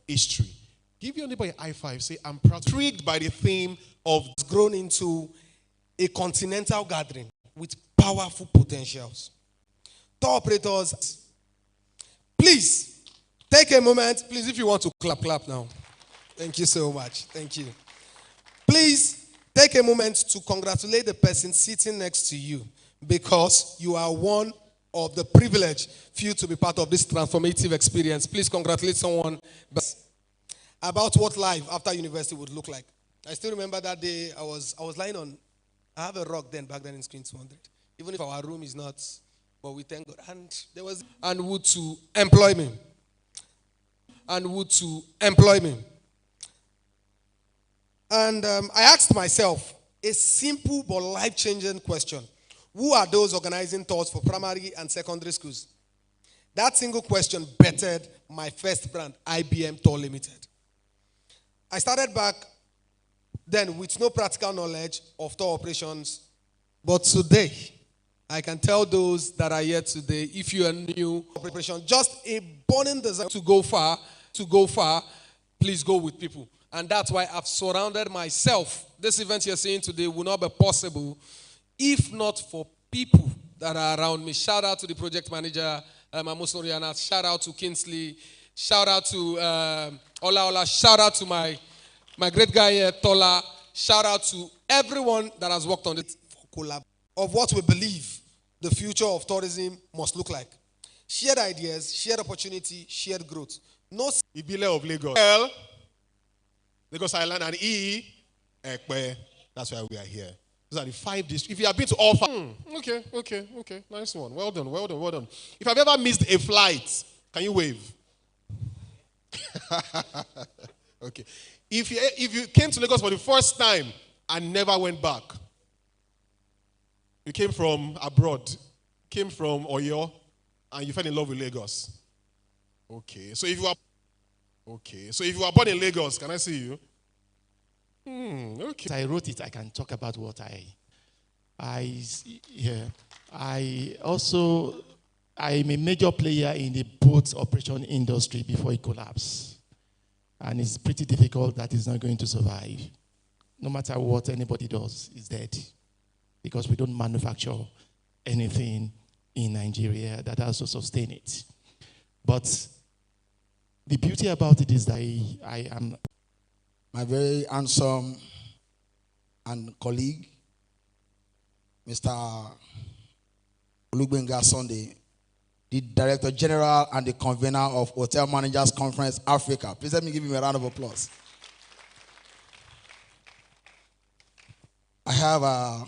history. Give your neighbor a high five. Say, I'm proud. Intrigued by the theme of grown into a continental gathering with powerful potentials. Tour operators, please take a moment. Please, if you want to clap now. Thank you so much. Thank you. Please take a moment to congratulate the person sitting next to you because you are one of the privileged few to be part of this transformative experience. Please congratulate someone about what life after university would look like. I still remember that day I was lying on, I have a rock back then in Screen 200. Even if our room is not, but we thank God. And there was, and would to employ me. And would to employ me. And I asked myself a simple but life-changing question. Who are those organizing tours for primary and secondary schools? That single question bettered my first brand, IBM Tour Limited. I started back then with no practical knowledge of tour operations. But today, I can tell those that are here today, if you are new operation, just a burning desire to go far, please go with people. And that's why I've surrounded myself. This event you're seeing today will not be possible if not for people that are around me. Shout out to the project manager, Amos Noriana. Shout out to Kingsley. Shout out to Ola. Shout out to my great guy here, Tola. Shout out to everyone that has worked on it for collab of what we believe the future of tourism must look like. Shared ideas, shared opportunity, shared growth. No Ibile of Lagos. L, Lagos Island, and E, Ekpe. That's why we are here. Those are the 5 districts. If you have been to all 5, okay. Nice one. Well done. If I've ever missed a flight, can you wave? Okay. If you came to Lagos for the first time and never went back, you came from abroad, came from Oyo, and you fell in love with Lagos. Okay. So if you were born in Lagos, can I see you? Okay. I wrote it. I can talk about what I'm a major player in the boat operation industry before it collapsed. And it's pretty difficult that it's not going to survive. No matter what anybody does, it's dead. Because we don't manufacture anything in Nigeria that has to sustain it. But the beauty about it is that I am my very handsome and colleague, Mr. Olugbenga Sunday, the Director General and the convener of Hotel Managers Conference Africa. Please let me give him a round of applause. I have a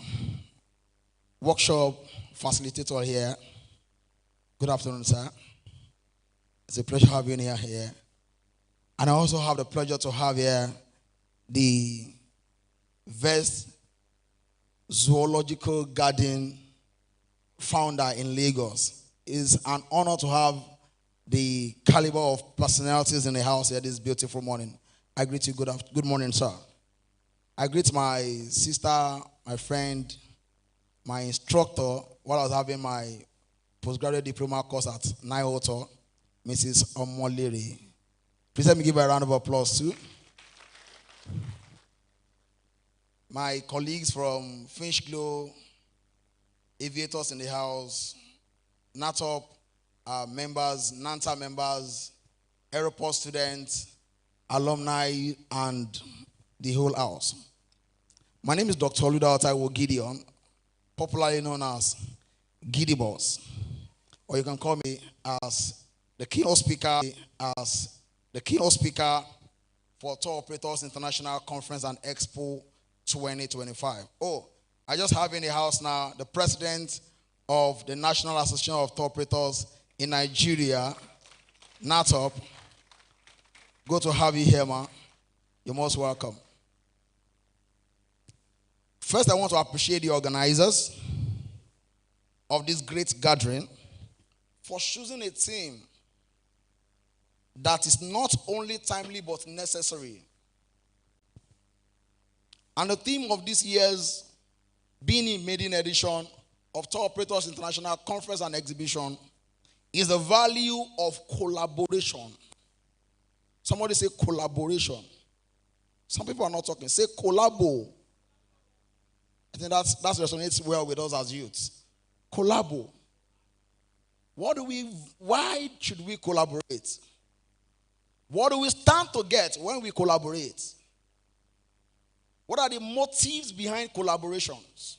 workshop facilitator here. Good afternoon, sir. It's a pleasure having you here. And I also have the pleasure to have here the Vest Zoological Garden founder in Lagos. It's an honor to have the caliber of personalities in the house here this beautiful morning. I greet you. Good morning, sir. I greet my sister, my friend, my instructor while I was having my postgraduate diploma course at NIOTA, Mrs. Omolere. Please let me give her a round of applause too. My colleagues from Finch Glow, aviators in the house, NATOP members, NANTA members, aeroport students, alumni, and the whole house. My name is Dr. Luda Otaiwo Gideon, popularly known as Giddy Boss, or you can call me as the keynote speaker for Tour Operators International Conference and Expo 2025. Oh, I just have in the house now the president of the National Association of Tour Operators in Nigeria, NATOP. Good to have you here, man. You're most welcome. First, I want to appreciate the organizers of this great gathering for choosing a theme that is not only timely but necessary. And the theme of this year's being maiden edition of Tour Operators International Conference and Exhibition is the value of collaboration. Somebody say collaboration. Some people are not talking. Say collabo. I think that resonates well with us as youths. Collabo. Why should we collaborate? What do we stand to get when we collaborate? What are the motives behind collaborations?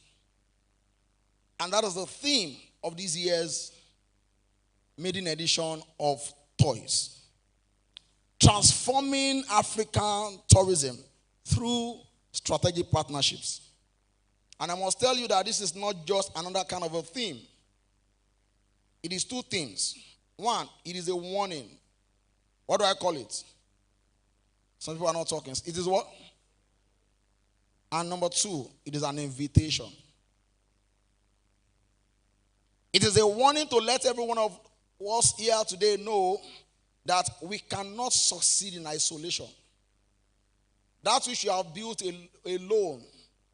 And that is the theme of this year's maiden edition of Toys. Transforming African tourism through strategic partnerships. And I must tell you that this is not just another kind of a theme. It is two things. One, it is a warning. What do I call it? Some people are not talking. It is what? And number two, it is an invitation. It is a warning to let every one of us here today know that we cannot succeed in isolation. That which you have built alone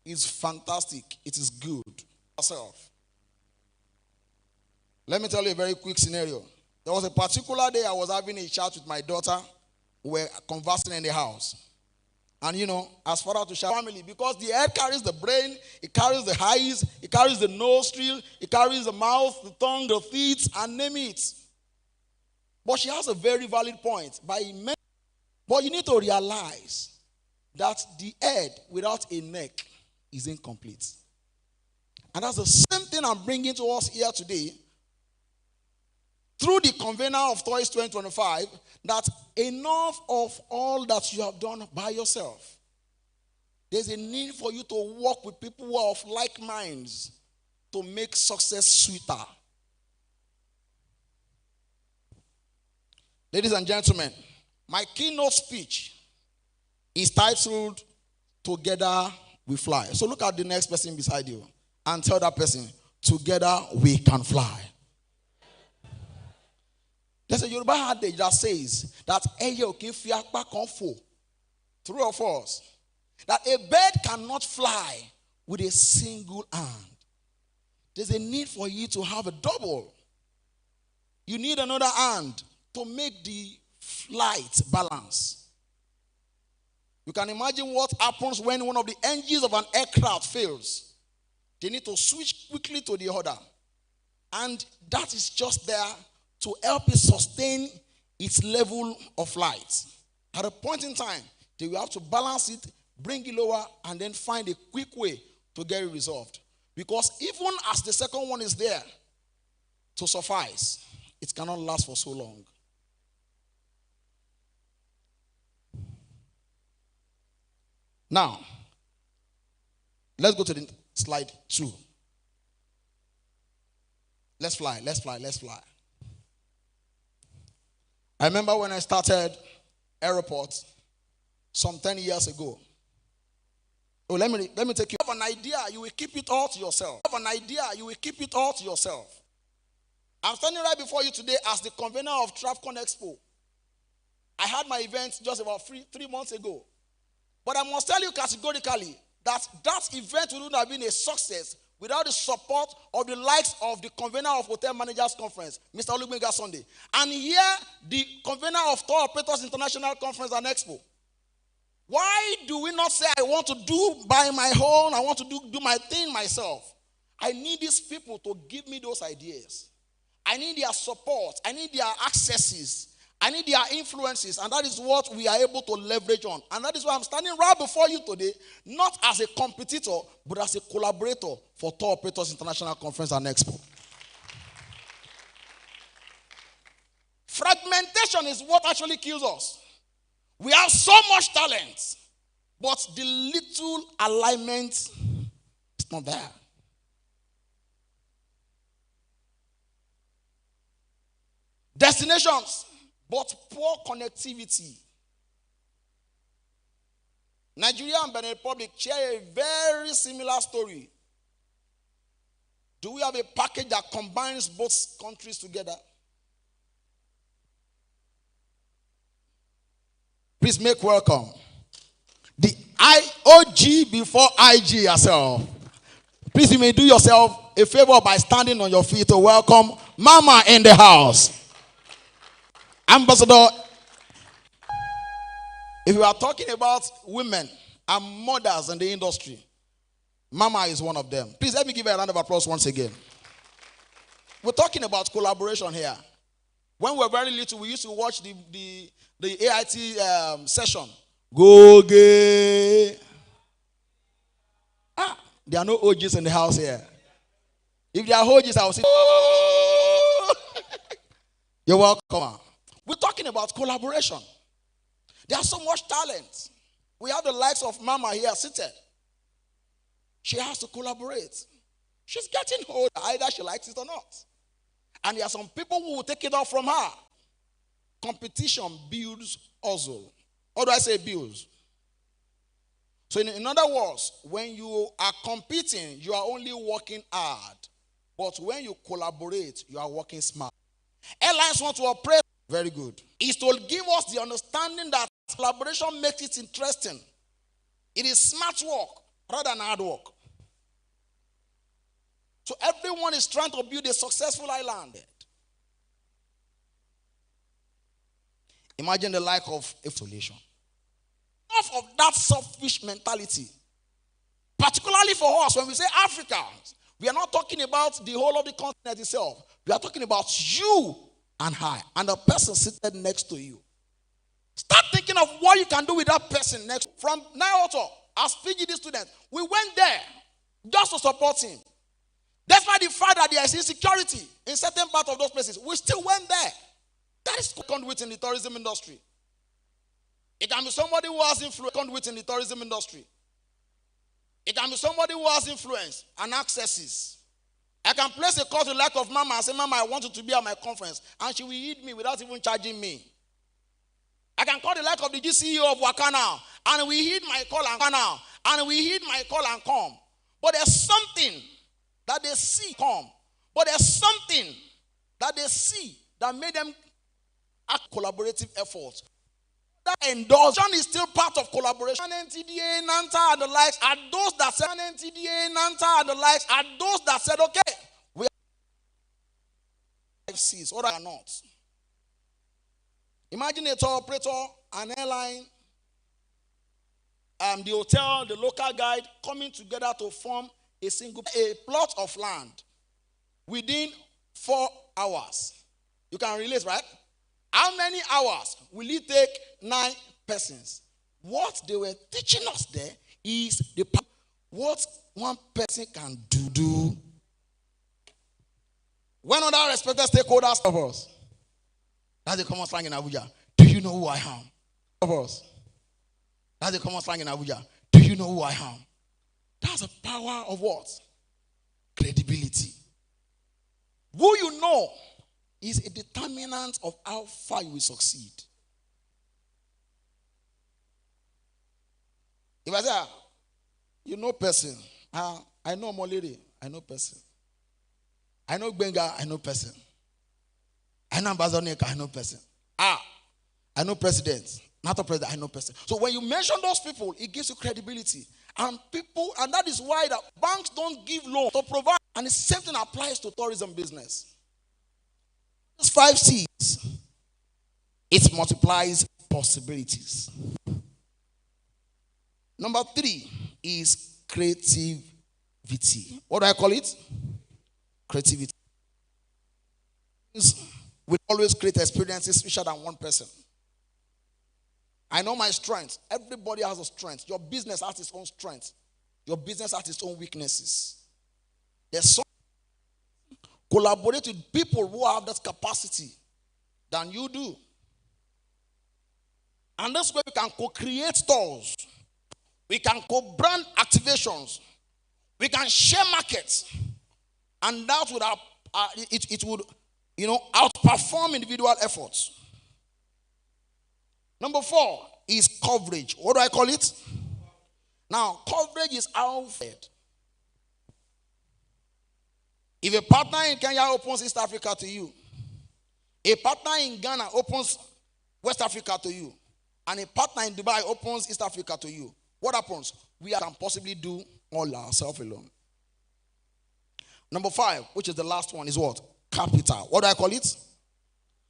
is fantastic. It is good. Let me tell you a very quick scenario. There was a particular day I was having a chat with my daughter. We were conversing in the house. And as far as to share family, because the head carries the brain, it carries the eyes, it carries the nostril, it carries the mouth, the tongue, the feet, and name it. But she has a very valid point. But you need to realize that the head without a neck is incomplete. And that's the same thing I'm bringing to us here today. Through the convener of Toys 2025, that enough of all that you have done by yourself. There's a need for you to work with people who are of like minds to make success sweeter. Ladies and gentlemen, my keynote speech is titled, Together We Fly. So look at the next person beside you and tell that person, together we can fly. There's a Yoruba adage that says that true or false, that a bird cannot fly with a single hand. There's a need for you to have a double. You need another hand to make the flight balance. You can imagine what happens when one of the engines of an aircraft fails. They need to switch quickly to the other. And that is just there to help it sustain its level of flight. At a point in time, they will have to balance it, bring it lower, and then find a quick way to get it resolved. Because even as the second one is there to suffice, it cannot last for so long. Now, let's go to the slide 2. Let's fly, let's fly, let's fly. I remember when I started Airport some 10 years ago. Oh, let me take you. Have an idea, you will keep it all to yourself. Have an idea, you will keep it all to yourself. I'm standing right before you today as the convener of TravCon Expo. I had my event just about 3 months ago. But I must tell you categorically that event would not have been a success without the support of the likes of the convener of Hotel Managers Conference, Mr. Olugbega Sunday. And here, the convener of Tour Operators International Conference and Expo. Why do we not say, I want to do by my own, I want to do my thing myself? I need these people to give me those ideas. I need their support. I need their accesses. I need their influences, and that is what we are able to leverage on. And that is why I'm standing right before you today, not as a competitor, but as a collaborator for Tour Operators International Conference and Expo. Fragmentation is what actually kills us. We have so much talent, but the little alignment is not there. Destinations, but poor connectivity. Nigeria and Benin Republic share a very similar story. Do we have a package that combines both countries together? Please make welcome the IOG before IG yourself. Please, you may do yourself a favor by standing on your feet to welcome Mama in the house. Ambassador If you are talking about women and mothers in the industry, Mama is one of them. Please let me give her a round of applause once again. We're talking about collaboration here. When we were very little, we used to watch the AIT session. Go gay. There are no OGs in the house here. If there are OGs, I will say, oh. You're welcome. We're talking about collaboration. There's so much talent. We have the likes of Mama here seated. She has to collaborate. She's getting older, either she likes it or not. And there are some people who will take it off from her. Competition builds hustle. What do I say builds? So in other words, when you are competing, you are only working hard. But when you collaborate, you are working smart. Airlines want to operate very good. It's to give us the understanding that collaboration makes it interesting. It is smart work rather than hard work. So everyone is trying to build a successful island. Imagine the like of isolation. Enough of that selfish mentality. Particularly for us, when we say Africans, we are not talking about the whole of the continent itself. We are talking about you and I and the person seated next to you. Start thinking of what you can do with that person next. From now on, as PGD students, we went there just to support him. Despite the fact that there is insecurity in certain parts of those places, we still went there. That is conduit in the tourism industry. It can be somebody who has influence, conduit in the tourism industry. It can be somebody who has influence and accesses. I can place a call to the like of Mama and say, Mama, I want you to be at my conference. And she will heed me without even charging me. I can call the like of the GCEO of Wakana, and we heed my call and come. And we heed my call and come. But there's something that they see come. But there's something that they see that made them act collaborative efforts. That endorsement is still part of collaboration. NTDA, NANTA, and the likes are those that said NTDA, NANTA, and the likes are those that said, okay, we are 5Cs, or are not. Imagine a tour operator, an airline, the hotel, the local guide coming together to form a plot of land within 4 hours. You can release, right? How many hours will it take 9 persons? What they were teaching us there is what one person can do. When other respected stakeholders of us, that's the common slang in Abuja. Do you know who I am? Of us. That's the common slang in Abuja. Do you know who I am? That's the power of what? Credibility. Who you know is a determinant of how far you will succeed. If I say, you know person, I know Molere, I know person. I know Benga, I know person. I know Ambassador Neka, I know person. I know president, not a president, I know person. So when you mention those people, it gives you credibility. And that is why the banks don't give loans to provide. And the same thing applies to tourism business. 5 C's. It multiplies possibilities. Number 3 is creativity. What do I call it? Creativity. We always create experiences richer than one person. I know my strength. Everybody has a strength. Your business has its own strength. Your business has its own weaknesses. There's some collaborate with people who have that capacity than you do. And that's where we can co-create stores. We can co-brand activations. We can share markets. And that would it would outperform individual efforts. Number 4 is coverage. What do I call it? Now, coverage is how fed. If a partner in Kenya opens East Africa to you, a partner in Ghana opens West Africa to you, and a partner in Dubai opens East Africa to you, what happens? We can possibly do all ourselves alone. Number 5, which is the last one, is what? Capital. What do I call it?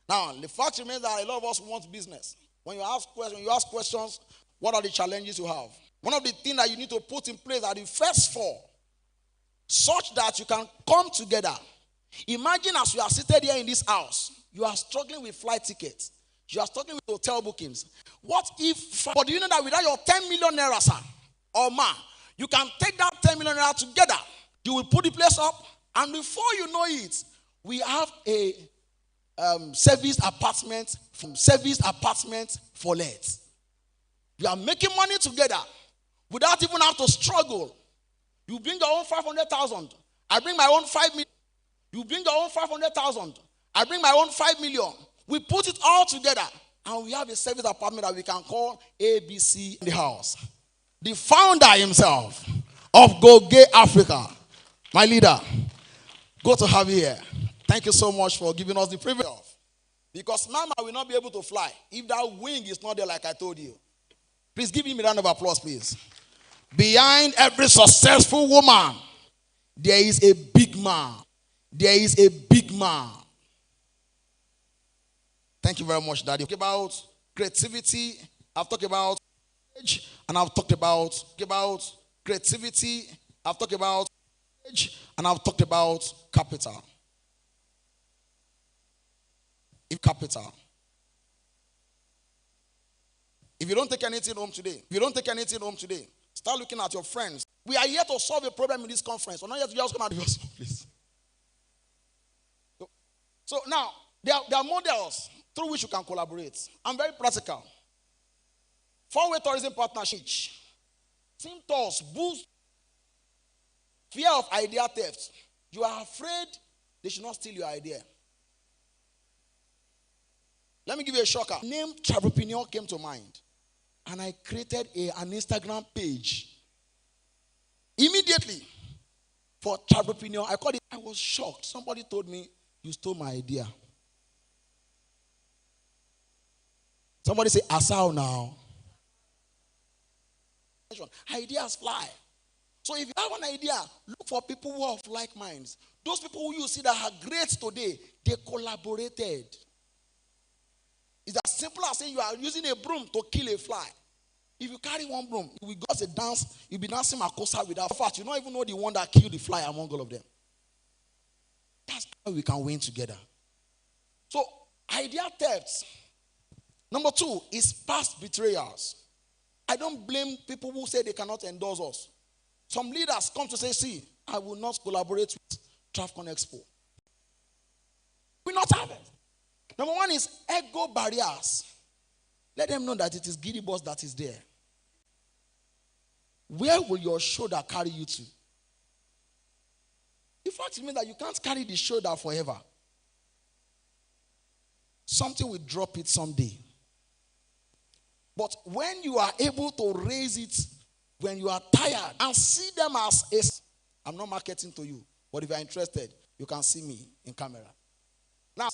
Now, the fact remains that a lot of us want business. When you ask questions, what are the challenges you have? One of the things that you need to put in place are the first four, such that you can come together. Imagine as you are seated here in this house, you are struggling with flight tickets. You are struggling with hotel bookings. What if, but do you know that without your 10 million naira, sir, or ma, you can take that 10 million naira together. You will put the place up, and before you know it, we have a service apartment for let. You are making money together without even have to struggle. You bring your own 500,000. I bring my own 5 million. You bring your own 500,000. I bring my own 5 million. We put it all together, and we have a service apartment that we can call ABC in the house. The founder himself of Go Gay Africa, my leader, good to have you here. Thank you so much for giving us the privilege. Because Mama will not be able to fly if that wing is not there like I told you. Please give him a round of applause, please. Behind every successful woman, there is a big man. There is a big man. Thank you very much, Daddy. I've talked about creativity. I've talked about age, and I've talked about creativity. I've talked about age, and I've talked about capital. Capital. If you don't take anything home today, start looking at your friends. We are here to solve a problem in this conference. We're not here to just come out of us, please. So now, there are models through which you can collaborate. I'm very practical. 4-way tourism partnership. Team tours boost fear of idea theft. You are afraid they should not steal your idea. Let me give you a shocker. Name Travelpreneur came to mind. And I created an Instagram page. Immediately. For Travelpreneur. I called it. I was shocked. Somebody told me, you stole my idea. Somebody say, Asao now. Ideas fly. So if you have an idea, look for people who are of like minds. Those people who you see that are great today, they collaborated. It's as simple as saying you are using a broom to kill a fly. If you carry one broom, we got a dance, you'll be dancing Makosa without fat. You don't even know the one that killed the fly among all of them. That's how we can win together. So, idea thefts. Number 2 is past betrayals. I don't blame people who say they cannot endorse us. Some leaders come to say, see, I will not collaborate with TravCon Expo. We not have it. Number 1 is ego barriers. Let them know that it is Giddy Boss that is there. Where will your shoulder carry you to? In fact, it means that you can't carry the shoulder forever. Something will drop it someday. But when you are able to raise it, when you are tired, and see them as a... I'm not marketing to you, but if you are interested, you can see me in camera. Now,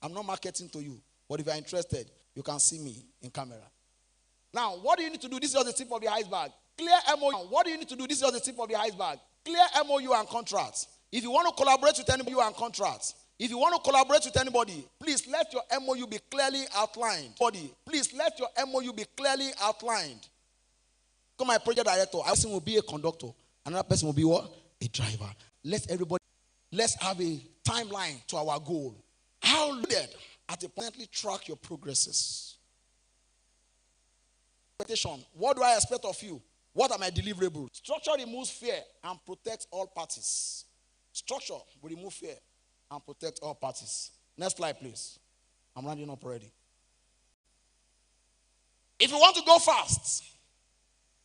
I'm not marketing to you, but if you are interested, you can see me in camera. Now, what do you need to do? This is just the tip of the iceberg. Clear MOU. What do you need to do? This is just the tip of the iceberg. Clear MOU and contracts. If you want to collaborate with anybody and contracts, if you want to collaborate with anybody, please let your MOU be clearly outlined. Please let your MOU be clearly outlined. Come, my project director, a person will be a conductor. Another person will be what? A driver. Let's have a timeline to our goal. How did at a point track your progresses? What do I expect of you? What are my deliverables? Structure removes fear and protects all parties. Structure will remove fear and protect all parties. Next slide, please. I'm rounding up already. If you want to go fast,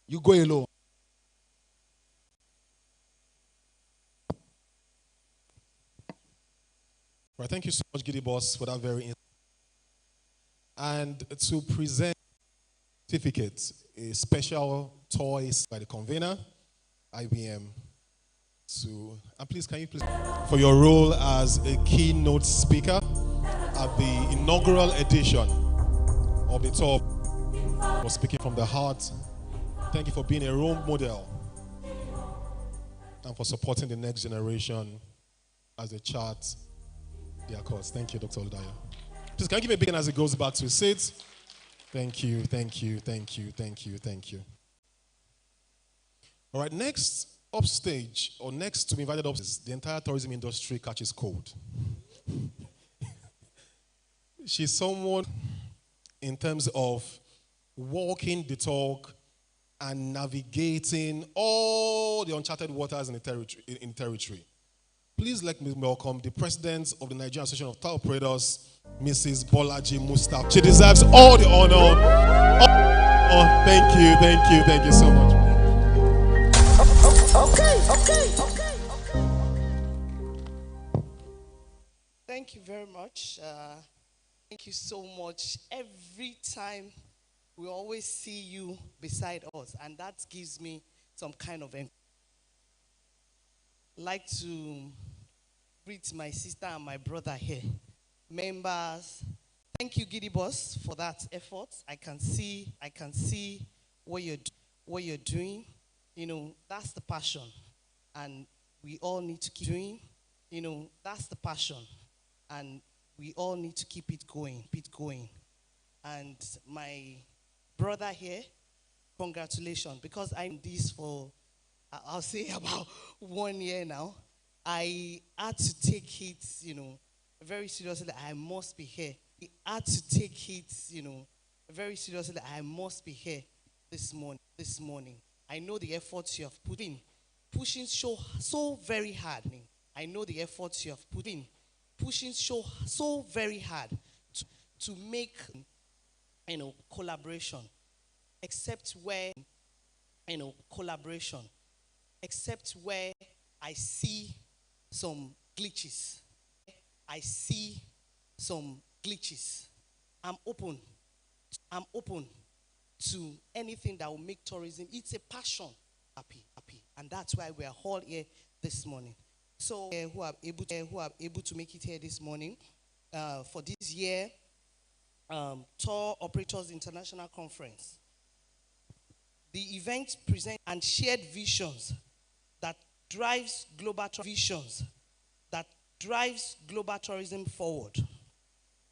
you go alone. Right, thank you so much, Giddy Boss, for that very. And to present certificate, a special toys by the convener, IBM. And please, can you please, for your role as a keynote speaker at the inaugural edition of the talk, for speaking from the heart. Thank you for being a role model and for supporting the next generation as they chart their course. Thank you, Dr. Oludaya. Please, can you give me a big hand as it goes back to his seat? Thank you, thank you, thank you, thank you, thank you. All right, next upstage, or next to be invited up, is the entire tourism industry catches cold. She's someone in terms of walking the talk and navigating all the uncharted waters in the territory. Please let me welcome the president of the Nigerian Association of Tour Operators, Mrs. Bolaji Mustafa. She deserves all the honor. Oh, thank you so much. Okay. Thank you very much. Thank you so much. Every time we always see you beside us, and that gives me some kind of like to greet my sister and my brother here. Members, thank you, Giddy Boss, for that effort. I can see what you're doing. You know, that's the passion. And we all need to keep doing. You know, that's the passion. And we all need to keep it going. And my brother here, congratulations, because I'm this for, I'll say about 1 year now. I had to take it, you know, very seriously. I must be here. I had to take it, you know, very seriously. I must be here this morning. I know the efforts you have put in, pushing so very hard. I know the efforts you have put in, pushing so very hard to make, you know, collaboration, except where I see some glitches. I'm open to anything that will make tourism. It's a passion. Happy. And that's why we are all here this morning. So who are able to make it here this morning for this year Tour Operators International Conference. The event presents and shared visions that drives global tourism forward.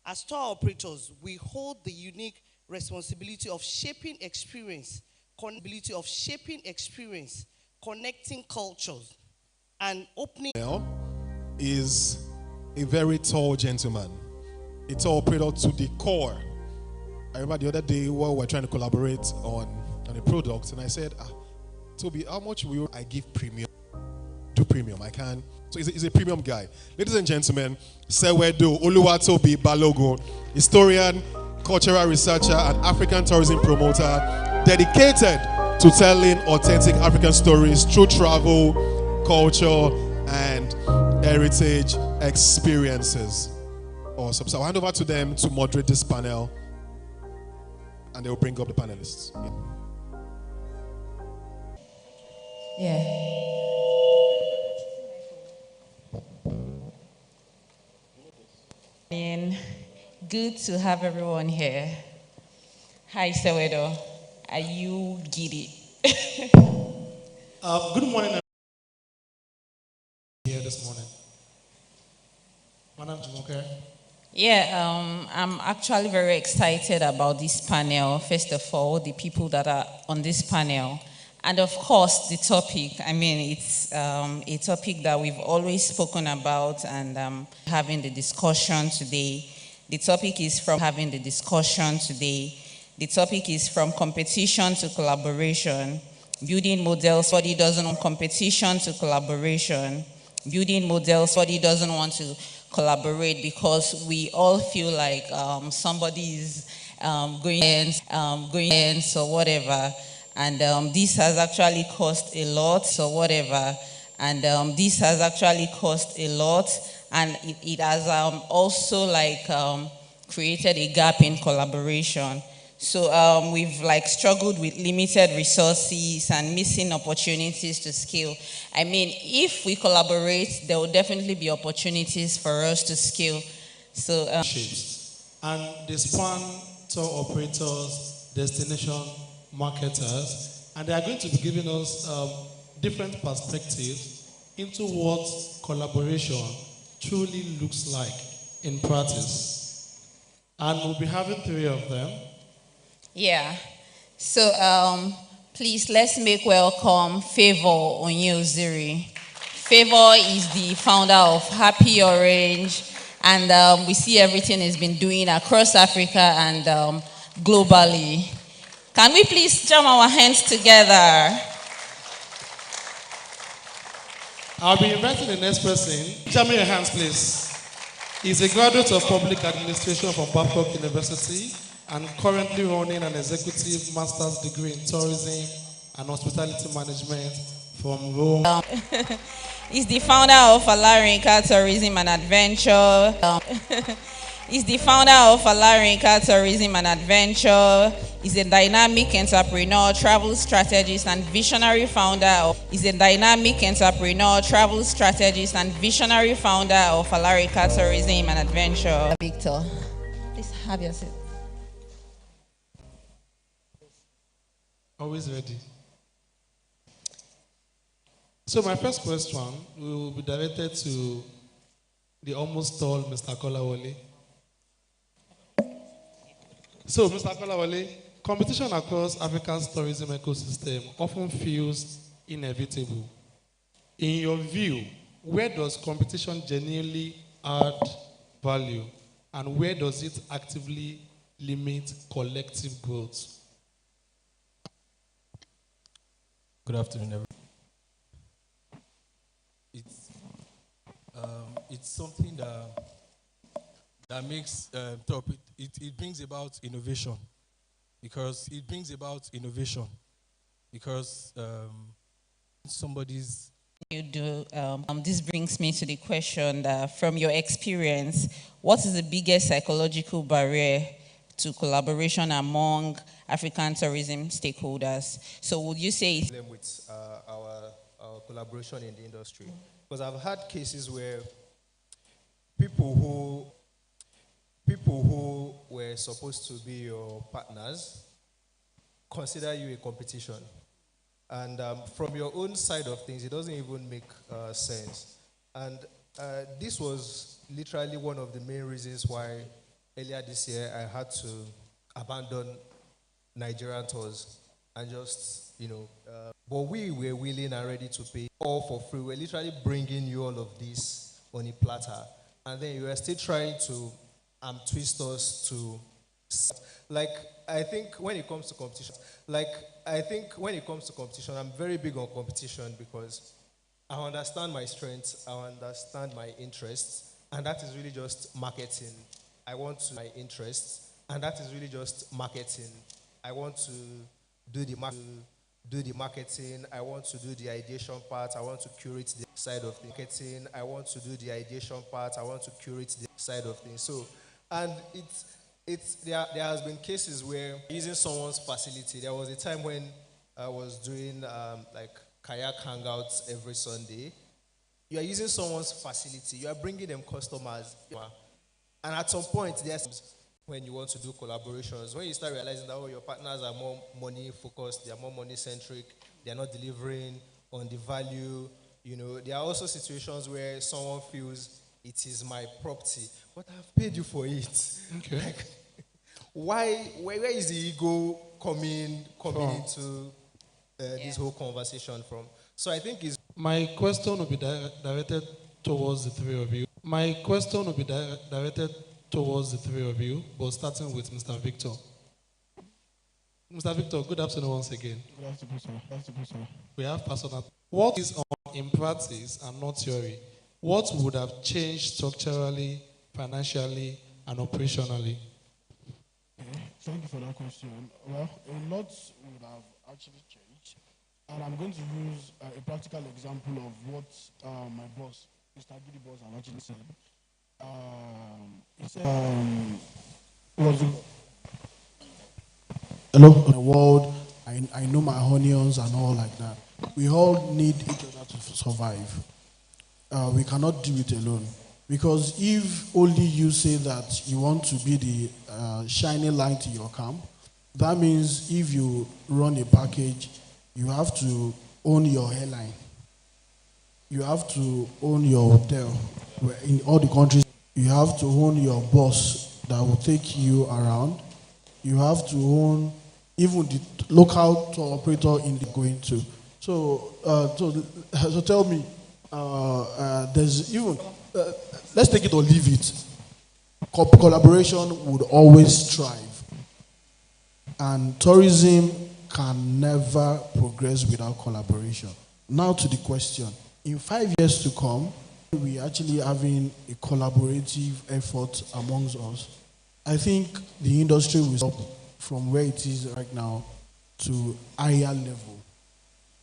As tour operators, we hold the unique responsibility of shaping experience, connecting cultures, and opening. Is a very tall gentleman, a tour operator to the core. I remember the other day while we were trying to collaborate on a product, and I said, Toby, how much will I give premium? Do premium, I can. So he's a premium guy. Ladies and gentlemen, Sewedo Oluwatobi Balogun, historian, cultural researcher, and African tourism promoter, dedicated to telling authentic African stories through travel, culture, and heritage experiences. Awesome. So I'll hand over to them to moderate this panel, and they'll bring up the panelists. Yeah. Good to have everyone here. Hi, Sewedo. Are you giddy? Good morning. Here this morning. Madam Jumoke. Yeah, I'm actually very excited about this panel. First of all, the people that are on this panel. And of course, the topic. I mean, it's a topic that we've always spoken about and having the discussion today. The topic is from competition to collaboration, building models. Somebody doesn't want competition to collaboration, building models. Somebody doesn't want to collaborate because we all feel like somebody is going ends or whatever. And this has actually cost a lot, and it has also like created a gap in collaboration. So we've like struggled with limited resources and missing opportunities to scale. I mean, if we collaborate, there will definitely be opportunities for us to scale. So and they span tour operators, destination marketers, and they are going to be giving us different perspectives into what collaboration truly looks like in practice. And we'll be having 3 of them. Yeah. So please let's make welcome Favor Onyoziri. Favor is the founder of Happy Orange, and we see everything he's been doing across Africa and globally. Can we please jam our hands together? I'll be inviting the next person. Jam your hands, please. He's a graduate of public administration from Babcock University and currently running an executive master's degree in tourism and hospitality management from Rome. He's the founder of Alarinka Tourism and Adventure. He's the founder of Alarinka Tourism and Adventure. He's a dynamic entrepreneur, travel strategist, and visionary founder of. He's a dynamic entrepreneur, travel strategist, and visionary founder of Alarinka Tourism and Adventure. Victor, please have your seat. Always ready. So my first question will be directed to the almost tall Mr. Kolawole. So, Mr. Kolawole, competition across Africa's tourism ecosystem often feels inevitable. In your view, where does competition genuinely add value, and where does it actively limit collective growth? Good afternoon, everyone. It's something that makes it brings about innovation because somebody's. You do. This brings me to the question that, from your experience, what is the biggest psychological barrier to collaboration among African tourism stakeholders? So, would you say it's with our collaboration in the industry? Because I've had cases where people who were supposed to be your partners consider you a competition. And from your own side of things, it doesn't even make sense. And this was literally one of the main reasons why earlier this year I had to abandon Nigerian tours and just, but we were willing and ready to pay all for free. We're literally bringing you all of this on a platter. And then you are still trying to twist us to, I think when it comes to competition, I'm very big on competition because I understand my strengths, I understand my interests, and that is really just marketing. I want to do the marketing, I want to do the ideation part, I want to curate the side of the marketing, I want to do the ideation part, I want to curate the side of things. So, and there has been cases where using someone's facility. There was a time when I was doing kayak hangouts every Sunday. You are using someone's facility, you are bringing them customers, and at some point there's when you want to do collaborations, when you start realizing that your partners are more money focused, they are more money centric, they are not delivering on the value. There are also situations where someone feels it is my property, but I've paid you for it. Okay. Where is the ego coming into this whole conversation from? So I think my question will be directed towards the three of you. But starting with Mr. Victor. Mr. Victor, good afternoon once again. Good afternoon, sir. We have personal. What is on in practice and not theory? What would have changed structurally, financially, and operationally? Thank you for that question. Well, a lot would have actually changed. And I'm going to use a practical example of what my boss, Mr. Giddy Boss, have actually said. He said, hello, in the world, I know my onions and all like that. We all need each other to survive. We cannot do it alone. Because if only you say that you want to be the shining light in your camp, that means if you run a package, you have to own your airline. You have to own your hotel. In all the countries, you have to own your boss that will take you around. You have to own even the local tour operator in the going to. So tell me, there's even, let's take it or leave it. Collaboration would always thrive, and tourism can never progress without collaboration. Now to the question: in 5 years to come, we actually having a collaborative effort amongst us. I think the industry will stop from where it is right now to higher level.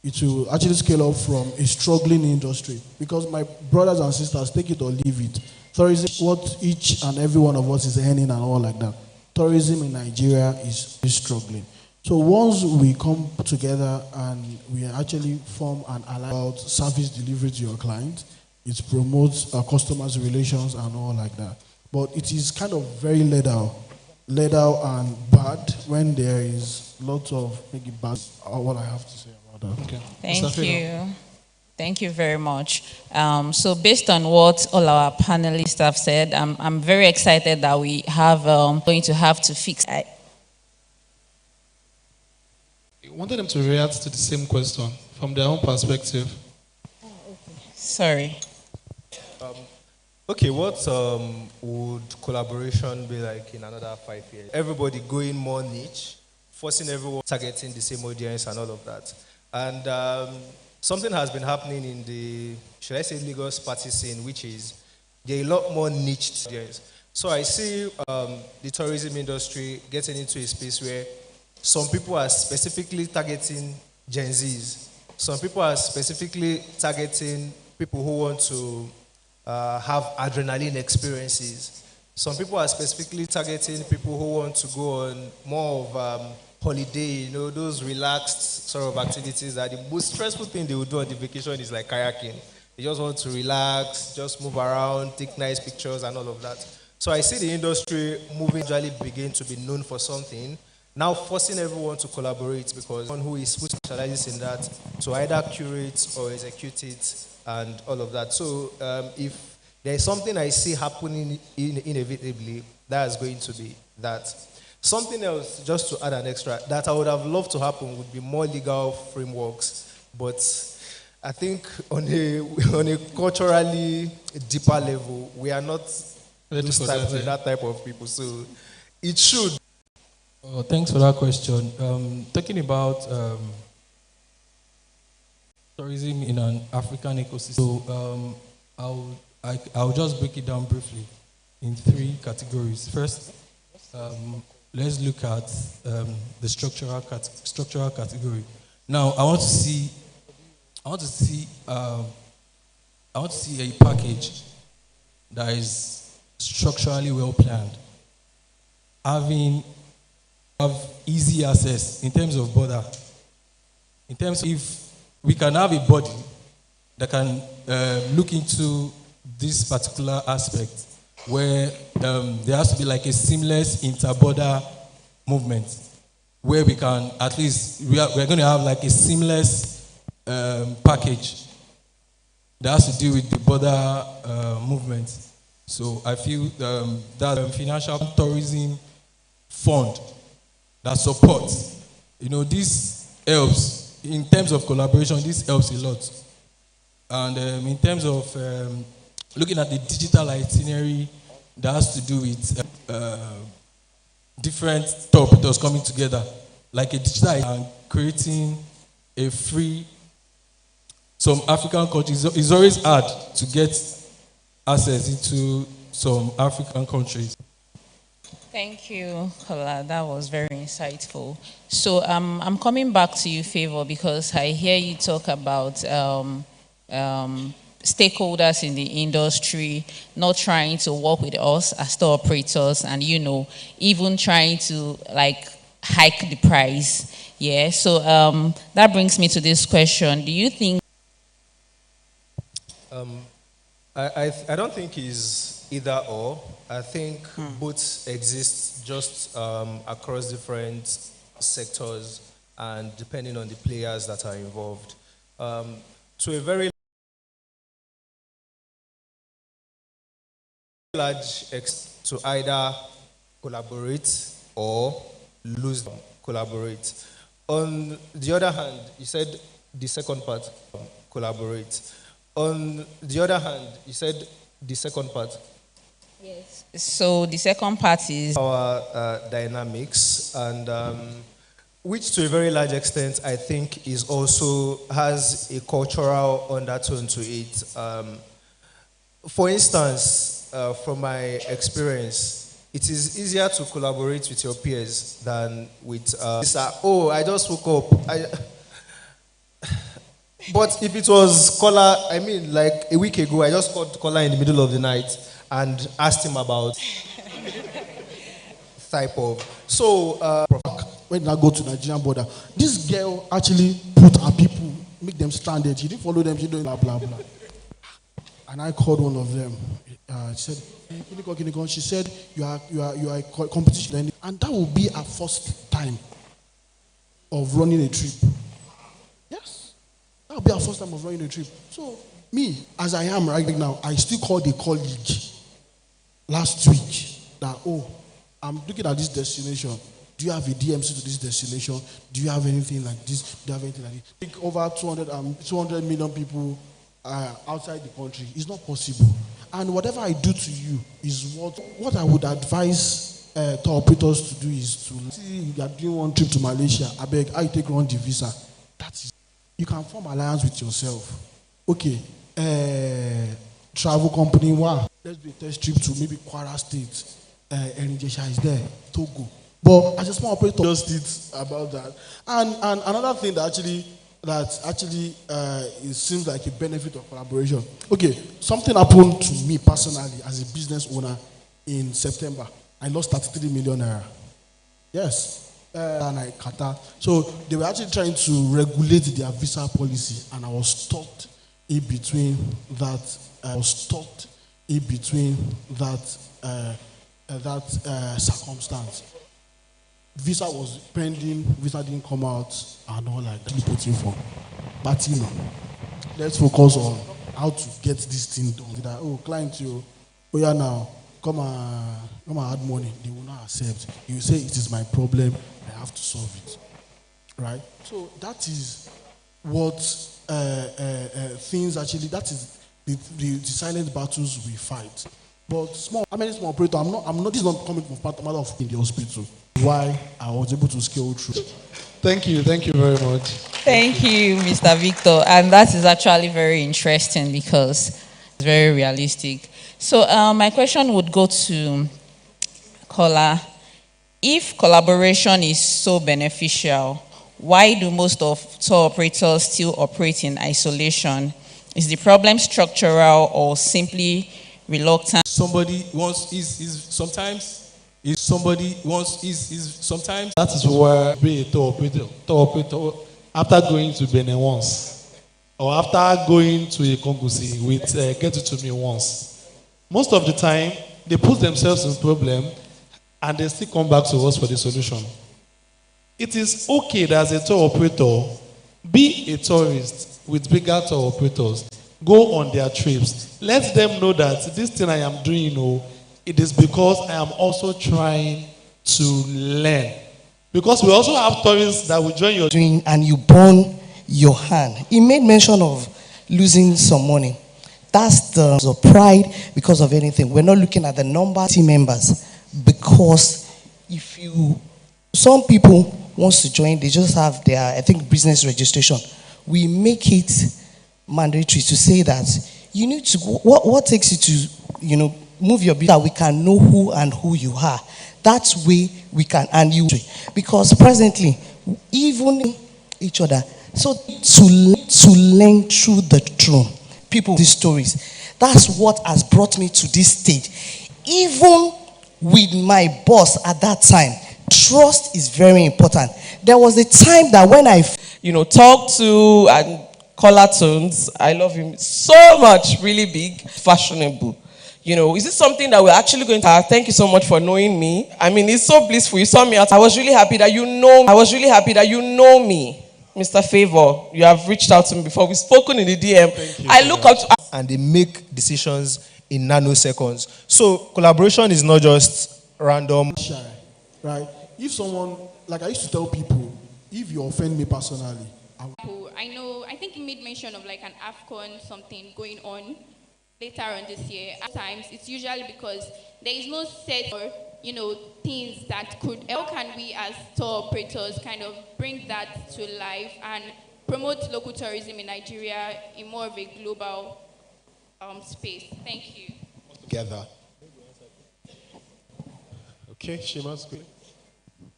It will actually scale up from a struggling industry, because my brothers and sisters, take it or leave it, tourism, what each and every one of us is earning and all like that, tourism in Nigeria is struggling. So once we come together and we actually form an alliance about service delivery to your client, it promotes customers relations and all like that. But it is kind of very laid out and bad when there is lots of maybe bad. What I have to say about that. Okay. Thank you. Thank you very much. So based on what all our panelists have said, I'm very excited that we have going to have to fix. I wanted them to react to the same question from their own perspective. Sorry. Okay, what would collaboration be like in another 5 years? Everybody going more niche, forcing everyone targeting the same audience and all of that. And something has been happening in the, should I say, Lagos party scene, which is there are a lot more niche audience. So I see the tourism industry getting into a space where some people are specifically targeting Gen Zs. Some people are specifically targeting people who want to have adrenaline experiences. Some people are specifically targeting people who want to go on more of holiday, those relaxed sort of activities that the most stressful thing they would do on the vacation is like kayaking. They just want to relax, just move around, take nice pictures and all of that. So I see the industry moving gradually begin to be known for something, now forcing everyone to collaborate, because one who specializes in that to either curate or execute it and all of that. So if there is something I see happening inevitably, that is going to be that. Something else, just to add an extra, that I would have loved to happen would be more legal frameworks. But I think on a culturally deeper level, we are not that type of people. So it should. Thanks for that question. Talking about tourism in an African ecosystem, so I'll just break it down briefly in 3 categories. First, let's look at the structural category. Now, I want to see a package that is structurally well planned, have easy access in terms of border. In terms of, if we can have a body that can look into this particular aspect, where there has to be like a seamless inter-border movement, where we can at least, we're going to have like a seamless package that has to do with the border movement. So I feel that financial tourism fund that supports, this helps in terms of collaboration. This helps a lot, and in terms of looking at the digital itinerary that has to do with different top operators coming together, like a digital and creating a free. Some African countries, it's always hard to get access into some African countries. Thank you, Kola. That was very insightful. So I'm coming back to you, Favor, because I hear you talk about stakeholders in the industry not trying to work with us as store operators, and even trying to like hike the price. Yeah. So that brings me to this question: do you think? I don't think it's either or. I think both exist, just across different sectors and depending on the players that are involved. To a very large extent, to either collaborate or lose them. collaborate. On the other hand, you said the second part, collaborate. On the other hand, you said the second part. Yes. So the second part is Our dynamics, and which to a very large extent I think is also has a cultural undertone to it. For instance, from my experience, it is easier to collaborate with your peers than with oh, I just woke up. But if it was Kola, I mean, like a week ago, I just called Kola in the middle of the night and asked him about type of. So, when I go to Nigerian border, this girl actually put her people, make them stranded. She didn't follow them. She didn't blah blah blah. And I called one of them. She said, Kinikon. She said, you are a competition, and that will be our first time of running a trip. Yes, that will be our first time of running a trip. So me, as I am right now, I still called a colleague last week that, oh, I'm looking at this destination. Do you have a DMC to this destination? Do you have anything like this? Do you have anything like this? I think over 200 million people outside the country. It's not possible. And whatever I do to you is what I would advise tour operators to do is to see you are doing one trip to Malaysia. I beg, I take on the visa. That is, you can form alliance with yourself. Okay, travel company, wow. Let's do a test trip to maybe Kwara State. Erinjesha is there, Togo. But as a small operator, just did about that. And another thing that actually it seems like a benefit of collaboration. Okay, something happened to me personally as a business owner in September. I lost 33 million naira. Yes. And I Qatar. So they were actually trying to regulate their visa policy, and I was stuck in between that. Circumstance. Visa was pending, visa didn't come out, and all like putting for. But you know, let's focus on how to get this thing done. That, oh, client, oh yeah, now come and add money. They will not accept. You say it is my problem. I have to solve it, right? So that is what things actually. That is the silent battles we fight. But how many small operator? I'm not. This is not coming from part of in the hospital. Why I was able to scale through. Thank you very much. Thank you, Mr. Victor. And that is actually very interesting because it's very realistic. So my question would go to Kola. If collaboration is so beneficial, why do most of tour operators still operate in isolation? Is the problem structural or simply reluctant? Somebody wants sometimes. That is where be a tour operator after going to Benin once, or after going to a Kongosi with Get It To Me once. Most of the time, they put themselves in problem and they still come back to us for the solution. It is okay that as a tour operator, be a tourist with bigger tour operators. Go on their trips. Let them know that this thing I am doing, it is because I am also trying to learn. Because we also have tourists that will join your doing and you burn your hand. He made mention of losing some money. That's the pride because of anything. We're not looking at the number of team members, because some people wants to join, they just have their, I think, business registration. We make it mandatory to say that you need to go, what takes you to, move your business, that we can know who you are. That way we can, and you, because presently, even each other, so to learn through the throne, people, these stories, that's what has brought me to this stage. Even with my boss at that time, trust is very important. There was a time that when I, talked to and color tones, I love him so much, really big, fashionable. Is it something that we're actually going to... Thank you so much for knowing me. I mean, it's so blissful. You saw me out. I was really happy that you know me. Mr. Favor, you have reached out to me before. We've spoken in the DM. I look up to... And they make decisions in nanoseconds. So collaboration is not just random. Right? If someone like I used to tell people, if you offend me personally, I think you made mention of like an AFCON something going on later on this year. At times, it's usually because there is no set or, things that could, how can we as tour operators kind of bring that to life and promote local tourism in Nigeria in more of a global space? Thank you. Together. Okay, Shimas.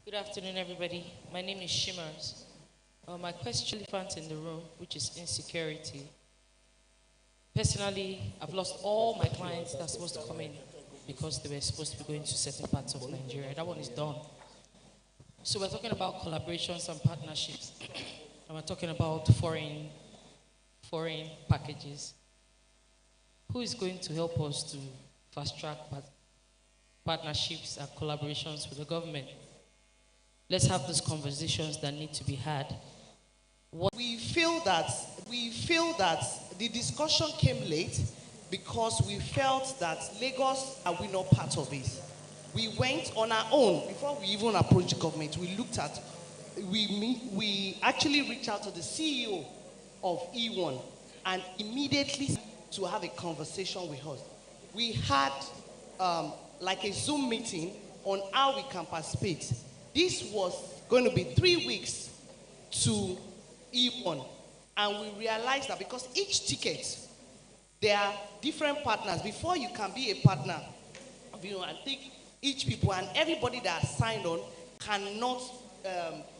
Good afternoon, everybody. My name is Shimmers. My question, elephant in the room, which is insecurity. Personally, I've lost all my clients that are supposed to come in because they were supposed to be going to certain parts of Nigeria. That one is done. So we're talking about collaborations and partnerships. And we're talking about foreign packages. Who is going to help us to fast-track partnerships and collaborations with the government? Let's have those conversations that need to be had. We feel that the discussion came late because we felt that Lagos are we not part of it. We went on our own before we even approached the government. We actually reached out to the CEO of E1 and immediately to have a conversation with us. We had like a Zoom meeting on how we can participate. This was going to be 3 weeks to E1, and we realized that because each ticket, there are different partners. Before you can be a partner, I think each people and everybody that has signed on cannot,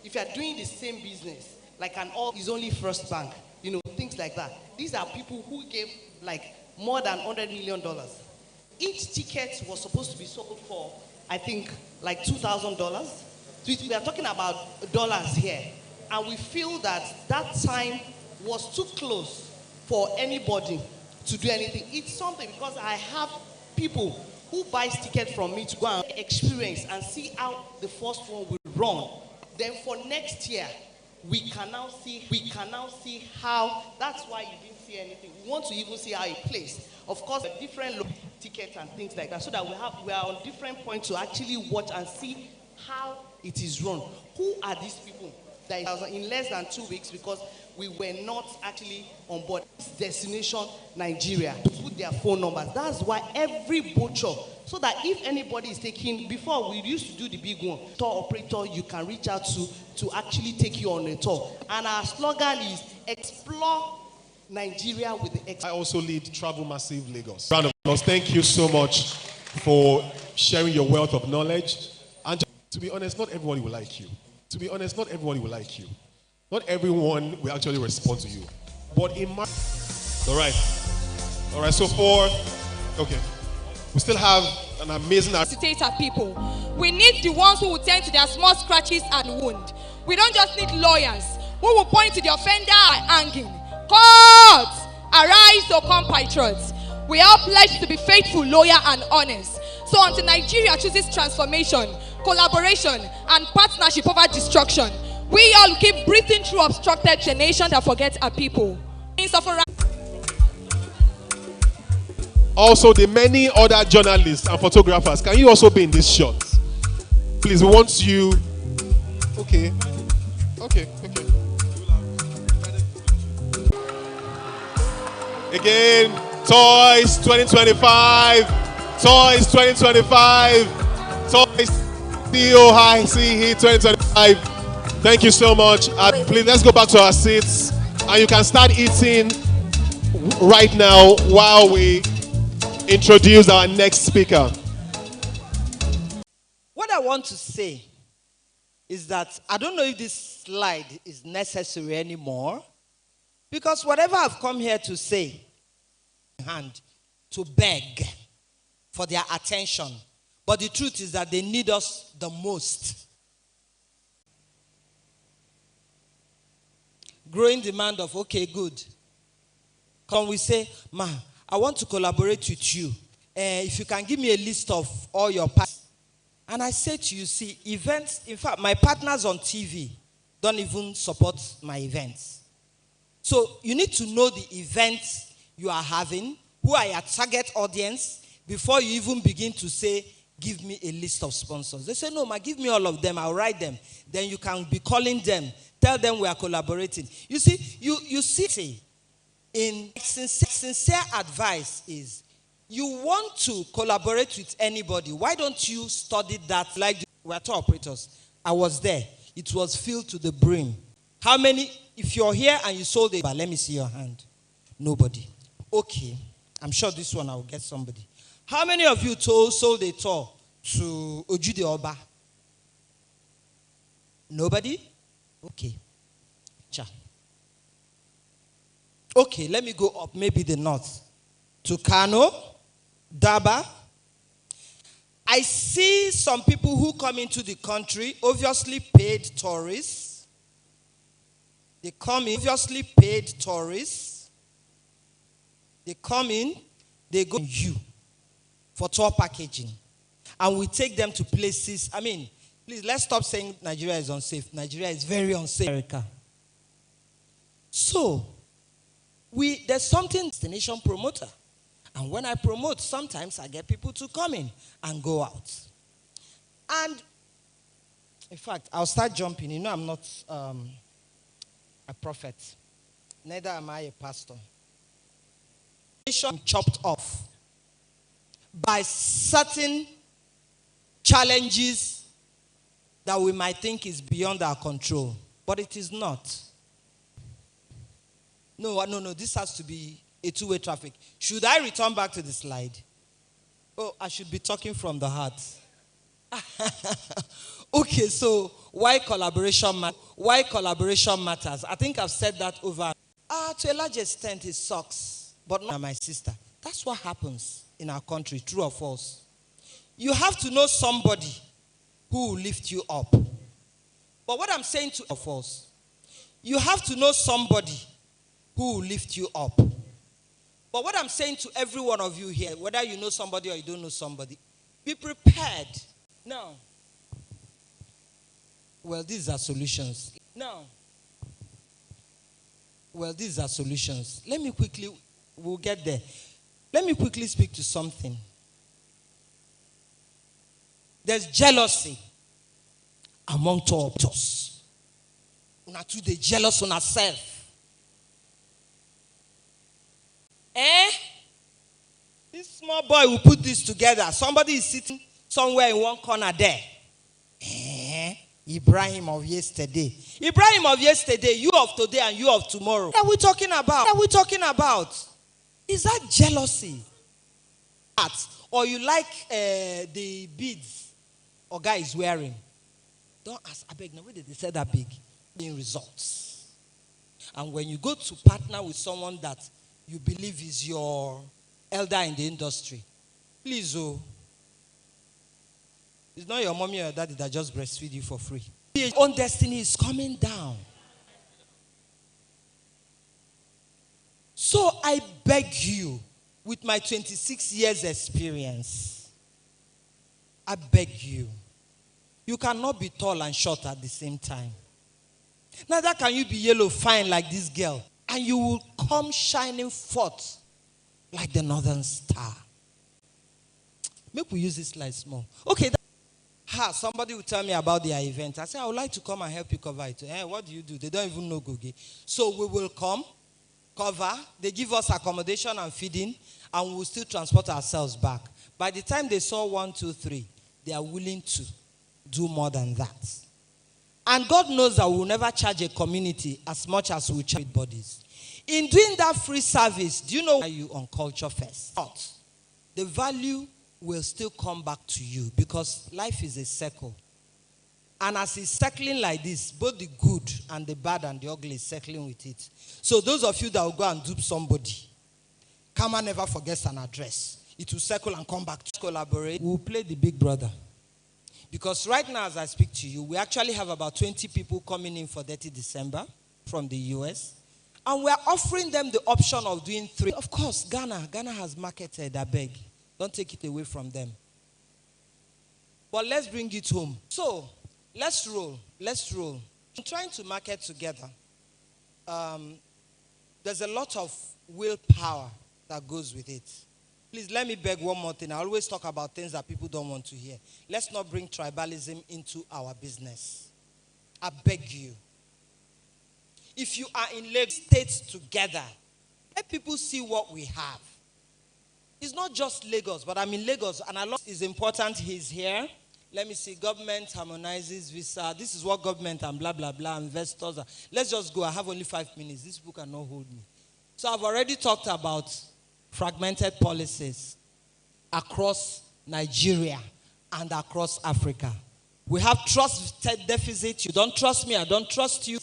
if you are doing the same business, like an all is only First Bank, things like that. These are people who gave like more than $100 million. Each ticket was supposed to be sold for, I think, like $2,000. So we are talking about dollars here. And we feel that time was too close for anybody to do anything. It's something because I have people who buys tickets from me to go and experience and see how the first one will run. Then for next year, we can now see how, that's why you didn't see anything. We want to even see how it plays. Of course, different tickets and things like that, so that we are on different points to actually watch and see how it is run. Who are these people? That in less than 2 weeks, because we were not actually on board. Destination Nigeria to put their phone numbers. That's why every butcher, so that if anybody is taking, before we used to do the big one, tour operator you can reach out to actually take you on a tour. And our slogan is explore Nigeria with the Expo. I also lead Travel Massive Lagos. Round of applause. Thank you so much for sharing your wealth of knowledge. And to be honest, not everybody will like you. To be honest, not everybody will like you. Not everyone will actually respond to you. But in my... All right, so okay. We still have an amazing... People. We need the ones who will tend to their small scratches and wound. We don't just need lawyers who will point to the offender and hanging. Court! Arise, O compatriots. We are pledged to be faithful, loyal, and honest. So until Nigeria chooses transformation, collaboration, and partnership over destruction, we all keep breathing through obstructed a nation that forgets our people. Also, the many other journalists and photographers, can you also be in this shot? Please, we want you. Okay. Again, Toys 2025. Toys 2025. Toys CEO High CE 2025. Thank you so much. Please, let's go back to our seats. And you can start eating right now while we introduce our next speaker. What I want to say is that I don't know if this slide is necessary anymore, because whatever I've come here to say, hand to beg for their attention. But the truth is that they need us the most. Growing demand of, okay, good. Can we say, ma, I want to collaborate with you. If you can give me a list of all your partners. And I say to you, see, events, in fact, my partners on TV don't even support my events. So you need to know the events you are having, who are your target audience, before you even begin to say, give me a list of sponsors. They say, no, ma, give me all of them. I'll write them. Then you can be calling them. Tell them we are collaborating. You see, you see, in sincere advice is, you want to collaborate with anybody. Why don't you study that? Like, we are tour operators. I was there. It was filled to the brim. How many, if you're here and you sold a bar, let me see your hand. Nobody. Okay. I'm sure this one I will get somebody. How many of you sold a tour to Ojude Oba? Nobody? Okay. Cha. Okay, let me go up, maybe the north. To Kano, Daba. I see some people who come into the country, obviously paid tourists. They come in, obviously paid tourists. They come in, they go you for tour packaging. And we take them to places. I mean, please, let's stop saying Nigeria is unsafe. Nigeria is very unsafe. America. So, there's something, destination promoter. And when I promote, sometimes I get people to come in and go out. And, in fact, I'll start jumping. You know, I'm not a prophet. Neither am I a pastor. Chopped off by certain challenges that we might think is beyond our control, but it is not. No, this has to be a two-way traffic. Should I return back to the slide? Oh, I should be talking from the heart. Okay, so why collaboration matters? I think I've said that over. To a large extent, it sucks, but not my sister. That's what happens in our country, true or false. You have to know somebody who will lift you up. But what I'm saying to false, you have to know somebody who will lift you up. But what I'm saying to every one of you here, whether you know somebody or you don't know somebody, be prepared. Now, well, these are solutions. Now, well, these are solutions. We'll get there. Let me quickly speak to something. There's jealousy among tour operators. Una too dey jealous on herself. This small boy will put this together. Somebody is sitting somewhere in one corner there. Ibrahim of yesterday. Ibrahim of yesterday, you of today and you of tomorrow. What are we talking about? Is that jealousy? Or you like the beads a guy is wearing? Don't ask. I beg, now where did they say that big? In results. And when you go to partner with someone that you believe is your elder in the industry, please, it's not your mommy or your daddy that just breastfeed you for free. Your own destiny is coming down. So I beg you, with my 26 years experience, I beg you, you cannot be tall and short at the same time. Neither can you be yellow fine like this girl, and you will come shining forth like the northern star. Maybe we use this slide small. Okay. Somebody will tell me about their event. I say, I would like to come and help you cover it. What do you do? They don't even know Gogi. So we will come, cover. They give us accommodation and feeding, and we will still transport ourselves back. By the time they saw 1, 2, 3, they are willing to do more than that. And God knows that we will never charge a community as much as we charge bodies. In doing that free service, do you know you on culture first? Not. The value will still come back to you because life is a circle. And as it's circling like this, both the good and the bad and the ugly is circling with it. So those of you that will go and dupe somebody, karma never forgets an address. It will circle and come back to collaborate. We'll play the big brother. Because right now as I speak to you, we actually have about 20 people coming in for 30 December from the US. And we're offering them the option of doing 3. Of course, Ghana has marketed, I beg. Don't take it away from them. But let's bring it home. So, let's roll. I'm trying to market together. There's a lot of willpower that goes with it. Please let me beg one more thing. I always talk about things that people don't want to hear. Let's not bring tribalism into our business. I beg you. If you are in Lagos states together, let people see what we have. It's not just Lagos, but I'm in Lagos, and a lot is important. He's here. Let me see. Government harmonizes visa. This is what government and blah, blah, blah, investors are. Let's just go. I have only 5 minutes. These people cannot hold me. So I've already talked about fragmented policies across Nigeria and across Africa. We have trust deficit. You don't trust me, I don't trust you.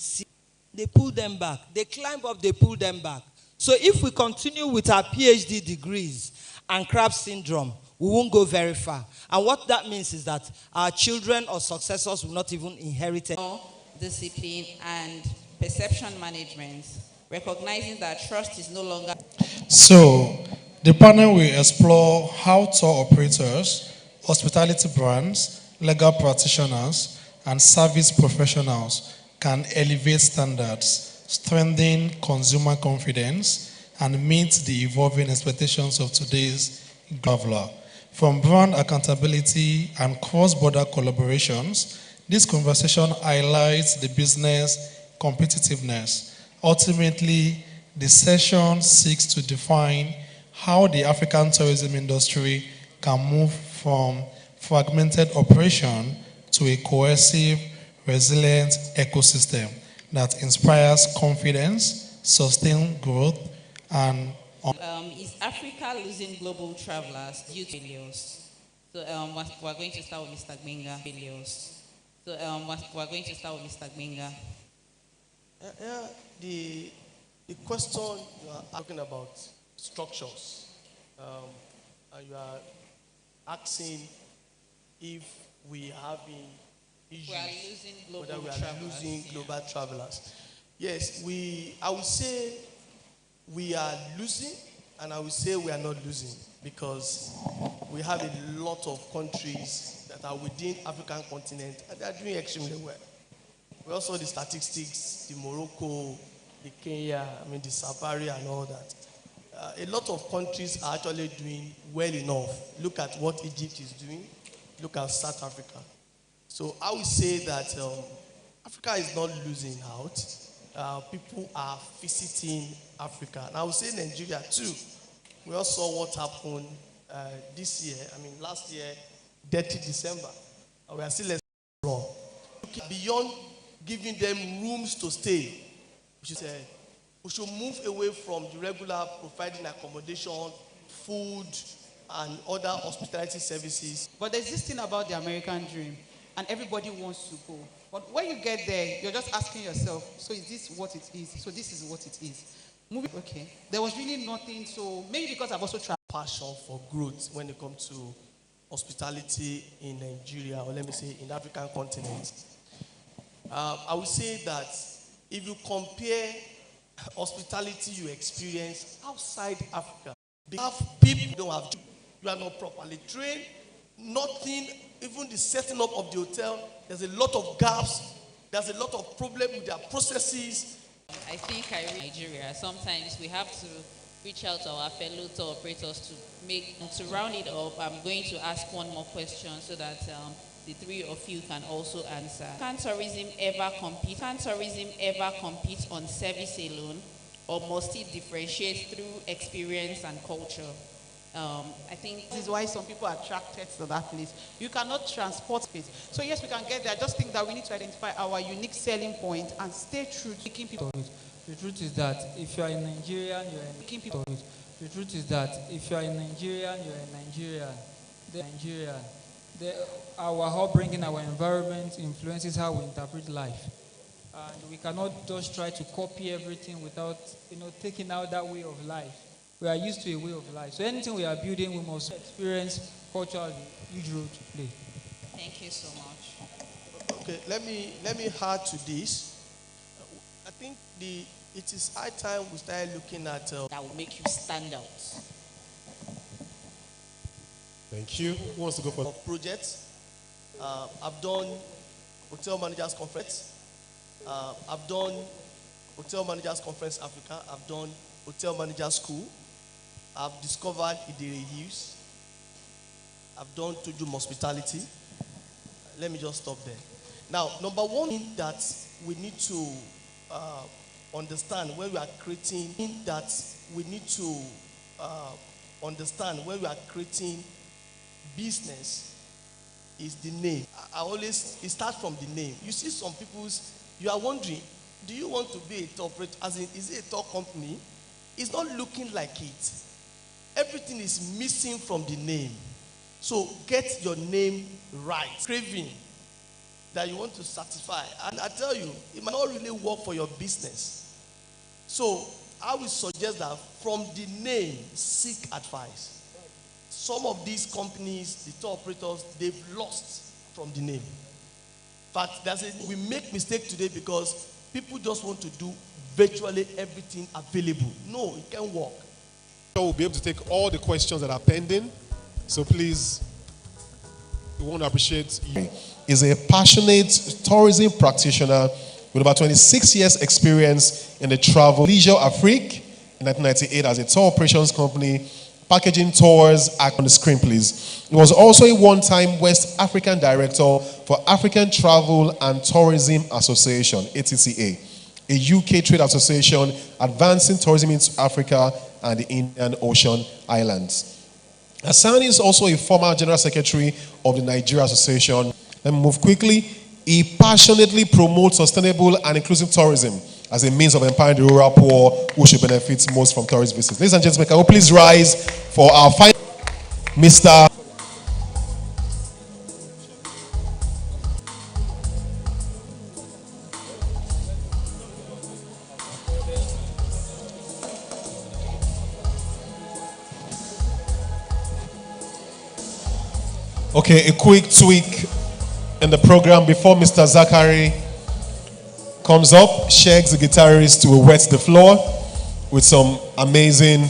They pull them back. They climb up, they pull them back. So if we continue with our PhD degrees and crab syndrome, we won't go very far. And what that means is that our children or successors will not even inherit it. Discipline and perception management, recognizing that trust is no longer. So, the panel will explore how tour operators, hospitality brands, legal practitioners, and service professionals can elevate standards, strengthen consumer confidence, and meet the evolving expectations of today's traveler. From brand accountability and cross-border collaborations, this conversation highlights the business competitiveness. Ultimately, the session seeks to define how the African tourism industry can move from fragmented operation to a cohesive, resilient ecosystem that inspires confidence, sustained growth, and Is Africa losing global travelers due to failures? So we're going to start with Mr. Gbenga. Failures. So we're going to start with Mr. Gbenga. The question you are talking about structures, and you are asking if we are having issues, whether we are losing global travelers. Yes, I would say we are losing, and I would say we are not losing, because we have a lot of countries that are within African continent and they are doing extremely well. We also saw the statistics, the Morocco, the Kenya, the Safari and all that. A lot of countries are actually doing well enough. Look at what Egypt is doing. Look at South Africa. So I would say that Africa is not losing out. People are visiting Africa. And I would say Nigeria too. We all saw what happened this year. Last year, 30 December. And we are still wrong. Beyond giving them rooms to stay, we should move away from the regular providing accommodation, food, and other hospitality services. But there's this thing about the American dream, and everybody wants to go. But when you get there, you're just asking yourself, so is this what it is? So this is what it is. Okay. There was really nothing, so maybe because I've also tried. Passion for growth when it comes to hospitality in Nigeria, or let me say in the African continent. I would say that if you compare hospitality you experience outside Africa, they have people don't have, you are not properly trained, nothing, even the setting up of the hotel, there's a lot of gaps, there's a lot of problems with their processes. I think Nigeria, sometimes we have to reach out to our fellow tour operators to round it up. I'm going to ask one more question so that the three of you can also answer. Can tourism ever compete on service alone, or must it differentiate through experience and culture? I think this is why some people are attracted to that place. You cannot transport it. So yes, we can get there. I just think that we need to identify our unique selling point and stay true to making people. The truth is that if you are in Nigeria, you're in making people. The truth is that if you are in Nigeria, you're in Nigeria. Our upbringing, our environment influences how we interpret life. And we cannot just try to copy everything without, taking out that way of life. We are used to a way of life. So anything we are building, we must experience culturally, huge role to play. Thank you so much. Okay, let me add to this. I think it is high time we start looking at that will make you stand out. Thank you. Who wants to go for projects? I've done Hotel Managers Conference. I've done Hotel Managers Conference Africa. I've done Hotel Managers School. I've discovered Idere use. I've done Tujum hospitality. Let me just stop there. Now, number one thing that we need to understand when we are creating business is the name. It starts from the name. You see some you are wondering, do you want to be a top operator? As in, is it a top company? It's not looking like it. Everything is missing from the name. So get your name right. Craving that you want to satisfy. And I tell you, it might not really work for your business. So I would suggest that from the name, seek advice. Some of these companies, the tour operators, they've lost from the name. In fact, we make mistake today because people just want to do virtually everything available. No, it can't work. We'll be able to take all the questions that are pending. So please, we want to appreciate you. Is a passionate tourism practitioner with about 26 years experience in the travel leisure Afrique in 1998 as a tour operations company, packaging tours. On the screen, please. He was also a one-time West African director for African Travel and Tourism Association, ATCA, a UK trade association advancing tourism into Africa and the Indian Ocean Islands. Asani is also a former general secretary of the Nigeria Association. Let me move quickly. He passionately promotes sustainable and inclusive tourism as a means of empowering the rural poor who should benefit most from tourist visits. Ladies and gentlemen, can we please rise for our final Mr. Okay, a quick tweak in the program before Mr. Zachary comes up. Shakes the guitarist will wet the floor with some amazing.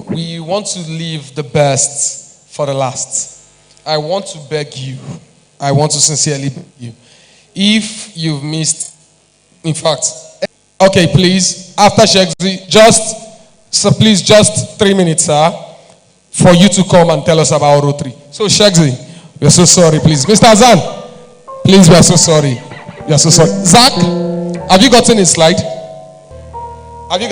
We want to leave the best for the last. I want to beg you. I want to sincerely beg you. If you've missed, in fact, okay, please, after Shakespeare, please, just 3 minutes, sir, for you to come and tell us about Rotary. So, Shakespeare, we are so sorry, please. Mr. Azan, please, we are so sorry. We are so sorry. Zach, have you gotten a slide? Have you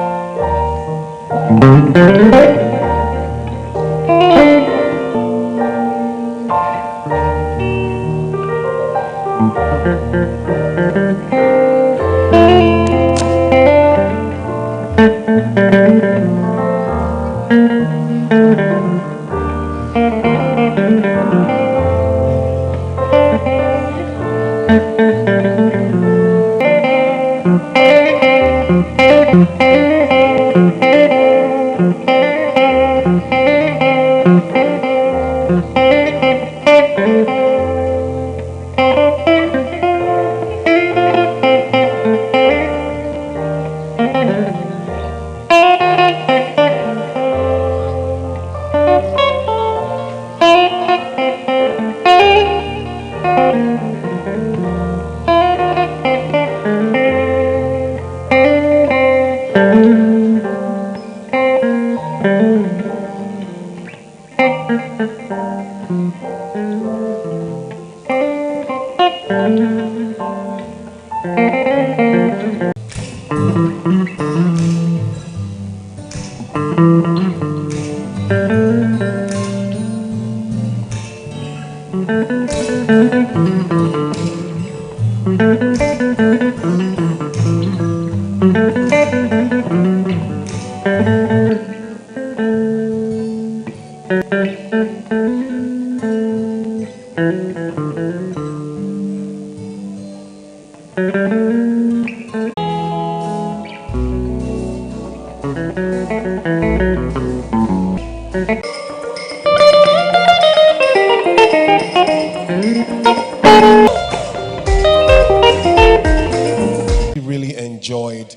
really enjoyed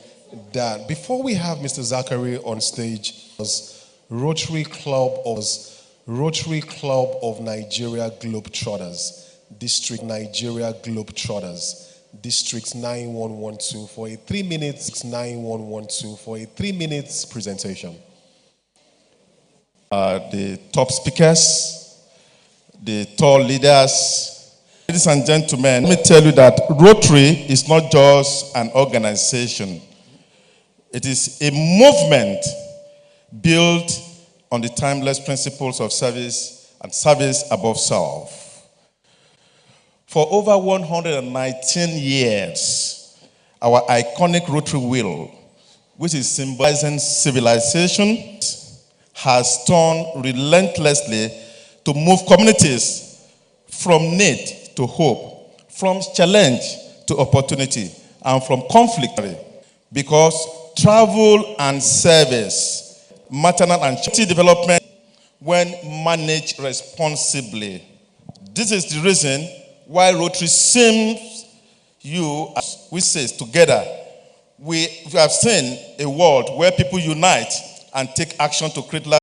that. Before we have Mr. Zachary on stage, Rotary Club of Nigeria Globetrotters, District Nigeria Globetrotters, District 9112 for a 3 minutes presentation. the top speakers, the tall leaders. Ladies and gentlemen, let me tell you that Rotary is not just an organization. It is a movement built on the timeless principles of service and service above self. For over 119 years, our iconic Rotary wheel, which is symbolizing civilization, has turned relentlessly to move communities from need to hope, from challenge to opportunity, and from conflict. Because travel and service, maternal and charity development, when managed responsibly. This is the reason why Rotary seems we say together. We have seen a world where people unite and take action to create life.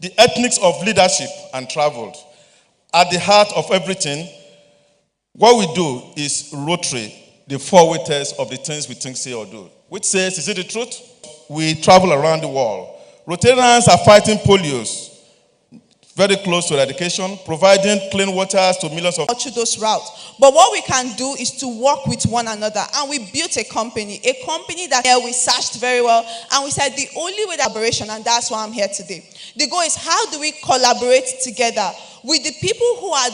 The ethnics of leadership and travel. At the heart of everything, what we do is Rotary, the four waiters of the things we think, say, or do. Which says, is it the truth? We travel around the world. Rotarians are fighting polio, very close to eradication, providing clean waters to millions of... ...through those routes. But what we can do is to work with one another. And we built a company that we searched very well. And we said the only way collaboration, and that's why I'm here today. The goal is how do we collaborate together with the people who are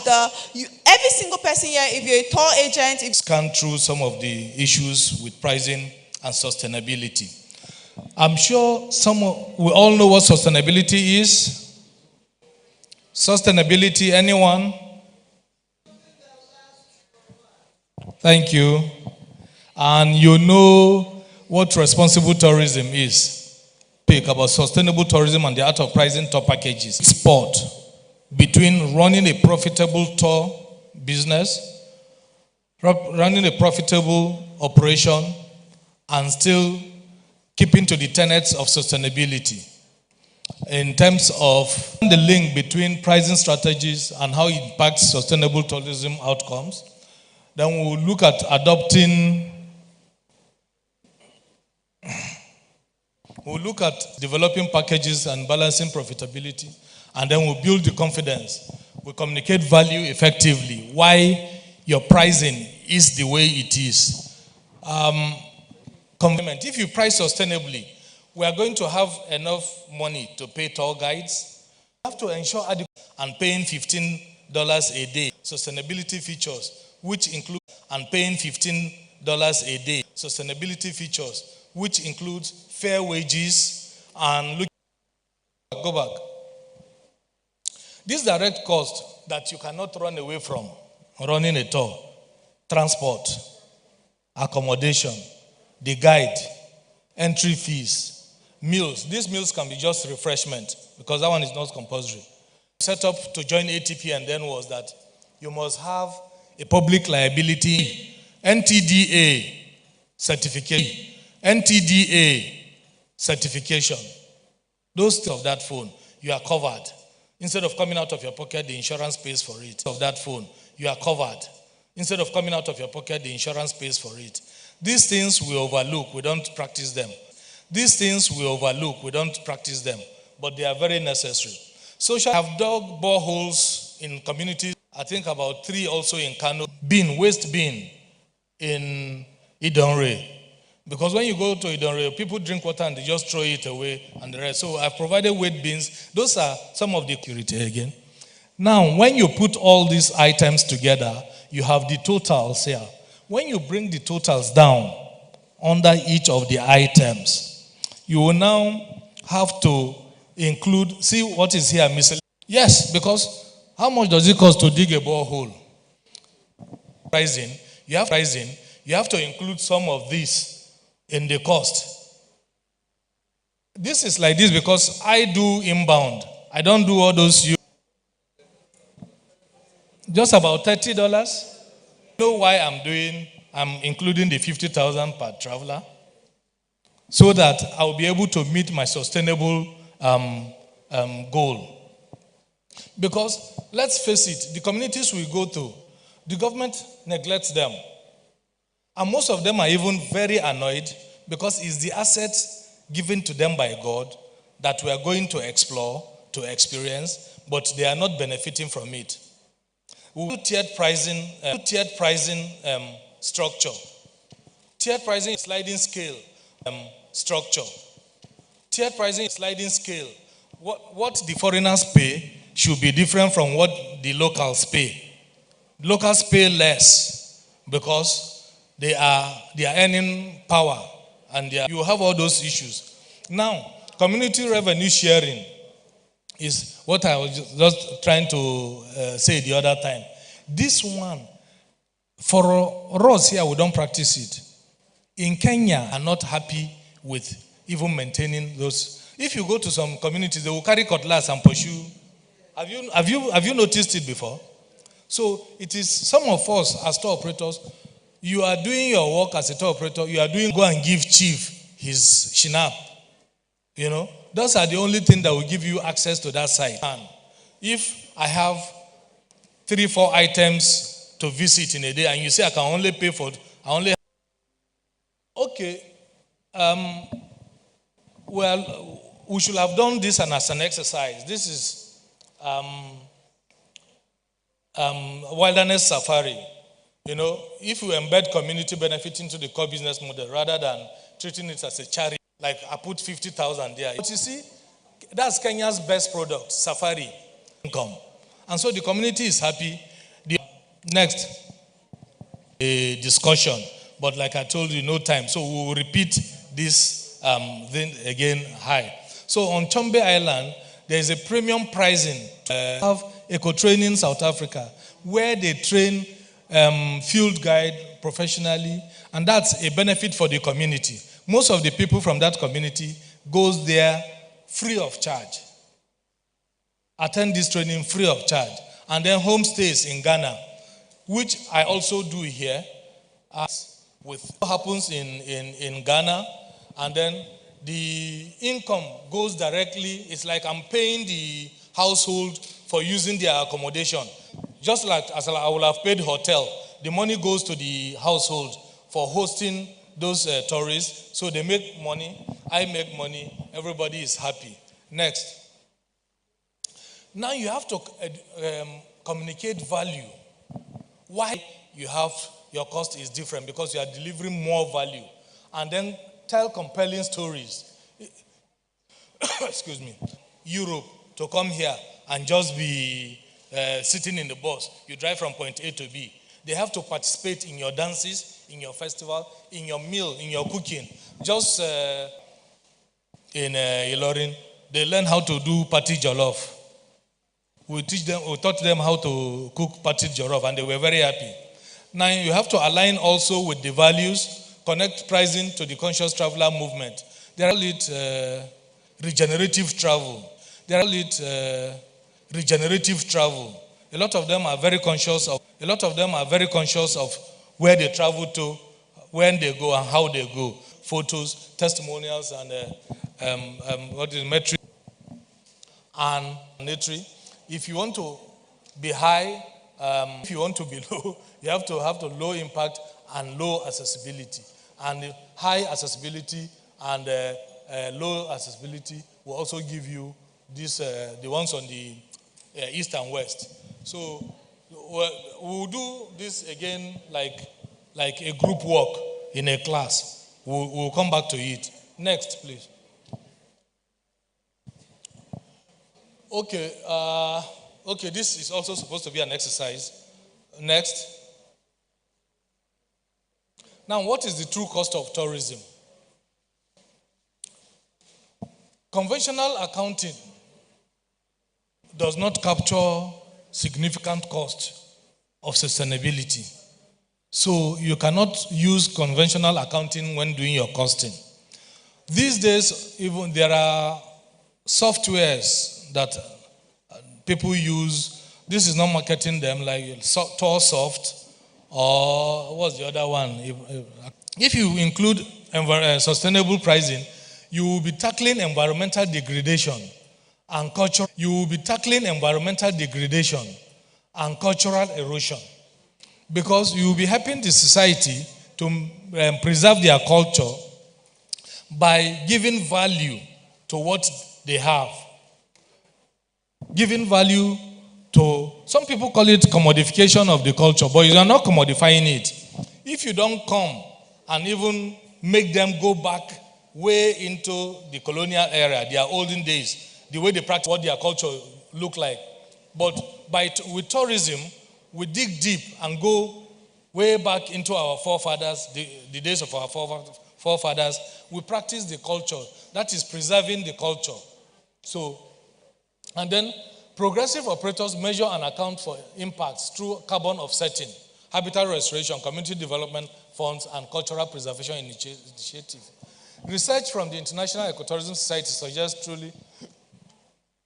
every single person here, if you're a tour agent... Scan through some of the issues with pricing and sustainability. I'm sure we all know what sustainability is. Sustainability, anyone? Thank you. And you know what responsible tourism is. Speak about sustainable tourism and the art of pricing tour packages. Sport between running a profitable tour business, running a profitable operation, and still keeping to the tenets of sustainability. In terms of the link between pricing strategies and how it impacts sustainable tourism outcomes, then we'll look at developing packages and balancing profitability, and then we'll build the confidence. We communicate value effectively, why your pricing is the way it is. If you price sustainably, we are going to have enough money to pay tour guides. We have to ensure adequate and paying $15 a day. Sustainability features, which include and paying $15 a day. Sustainability features, which includes fair wages and go back. This direct cost that you cannot run away from running a tour, transport, accommodation, the guide, entry fees, meals. These meals can be just refreshment because that one is not compulsory. Set up to join ATP and then was that you must have a public liability NTDA certification. NTDA certification. Those of that phone, you are covered. Instead of coming out of your pocket, the insurance pays for it. Of that phone, you are covered. Instead of coming out of your pocket, the insurance pays for it. These things we overlook, we don't practice them. These things we overlook, we don't practice them, but they are very necessary. Social have dug boreholes in communities, I think about 3 also in Kano, waste bin in Idonre. Because when you go to Idonre, people drink water and they just throw it away and the rest. So I've provided weight bins. Those are some of the security again. Now, when you put all these items together, you have the totals here. When you bring the totals down under each of the items, you will now have to include, see what is here, miscellaneous. Yes, because how much does it cost to dig a borehole? You have to include some of this in the cost. This is like this because I do inbound. I don't do all those. Just about $30. You know why I'm including the 50,000 per traveler? So that I'll be able to meet my sustainable goal. Because let's face it, the communities we go to, The government neglects them. And most of them are even very annoyed because it's the assets given to them by God that we are going to explore, to experience, but they are not benefiting from it. We do tiered pricing, structure. Tiered pricing is sliding scale structure. Tiered pricing is sliding scale. What the foreigners pay should be different from what the locals pay. Locals pay less because they are earning power and you have all those issues. Now, community revenue sharing is what I was just trying to say the other time. This one, for us here, we don't practice it. In Kenya, are not happy with even maintaining those. If you go to some communities, they will carry cutlass and pursue. Have you noticed it before? So it is some of us as tour operators, you are doing your work as a tour operator, you are doing go and give chief his shinap. You know, those are the only thing that will give you access to that site. And if I have 3-4 items to visit in a day and you say I can only pay for, okay, well, we should have done this as an exercise. This is wilderness safari. You know, if you embed community benefit into the core business model rather than treating it as a charity, like I put 50,000 there. But you see, that's Kenya's best product, safari income. And so the community is happy. The next discussion, but like I told you, no time. So we will repeat this thing again high. So on Chombe Island, there is a premium pricing. Have Eco Training South Africa, where they train field guide professionally, and that's a benefit for the community. Most of the people from that community goes there free of charge. Attend this training free of charge. And then homestays in Ghana, which I also do here, with what happens in Ghana, and then the income goes directly. It's like I'm paying the household for using their accommodation. Just like as I will have paid hotel, the money goes to the household for hosting those tourists. So they make money, I make money, everybody is happy. Next. Now you have to communicate value. Why you have your cost is different, because you are delivering more value. And then tell compelling stories. Excuse me. Europe to come here and just be sitting in the bus. You drive from point A to B. They have to participate in your dances, in your festival, in your meal, in your cooking. Just in Ilorin, they learn how to do pati jollof. We taught them how to cook pati jollof, and they were very happy. Now you have to align also with the values, connect pricing to the conscious traveler movement. They call it regenerative travel. They call it regenerative travel. A lot of them are very conscious of. A lot of them are very conscious of where they travel to, when they go, and how they go. Photos, testimonials, and what is metric and monetary. If you want to be high, if you want to be low, you have to have low impact and low accessibility. And high accessibility and low accessibility will also give you this, the ones on the east and west. So we'll do this again like a group work in a class. We'll come back to it. Next, please. Okay, okay, this is also supposed to be an exercise. Next. Now, what is the true cost of tourism? Conventional accounting does not capture significant cost of sustainability. So you cannot use conventional accounting when doing your costing. These days, even there are softwares that people use. This is not marketing them, like TourSoft or what's the other one? If you include sustainable pricing, you will be tackling environmental degradation and culture. You will be tackling environmental degradation and cultural erosion. because you will be helping the society to preserve their culture by giving value to what they have. Giving value to, some people call it commodification of the culture, but you are not commodifying it. If you don't come and even make them go back way into the colonial era, their olden days, the way they practice what their culture look like. But with tourism, we dig deep and go way back into our forefathers, the days of our forefathers. We practice the culture. That is preserving the culture. So, and then progressive operators measure and account for impacts through carbon offsetting, habitat restoration, community development funds, and cultural preservation initiatives. Research from the International Ecotourism Society suggests truly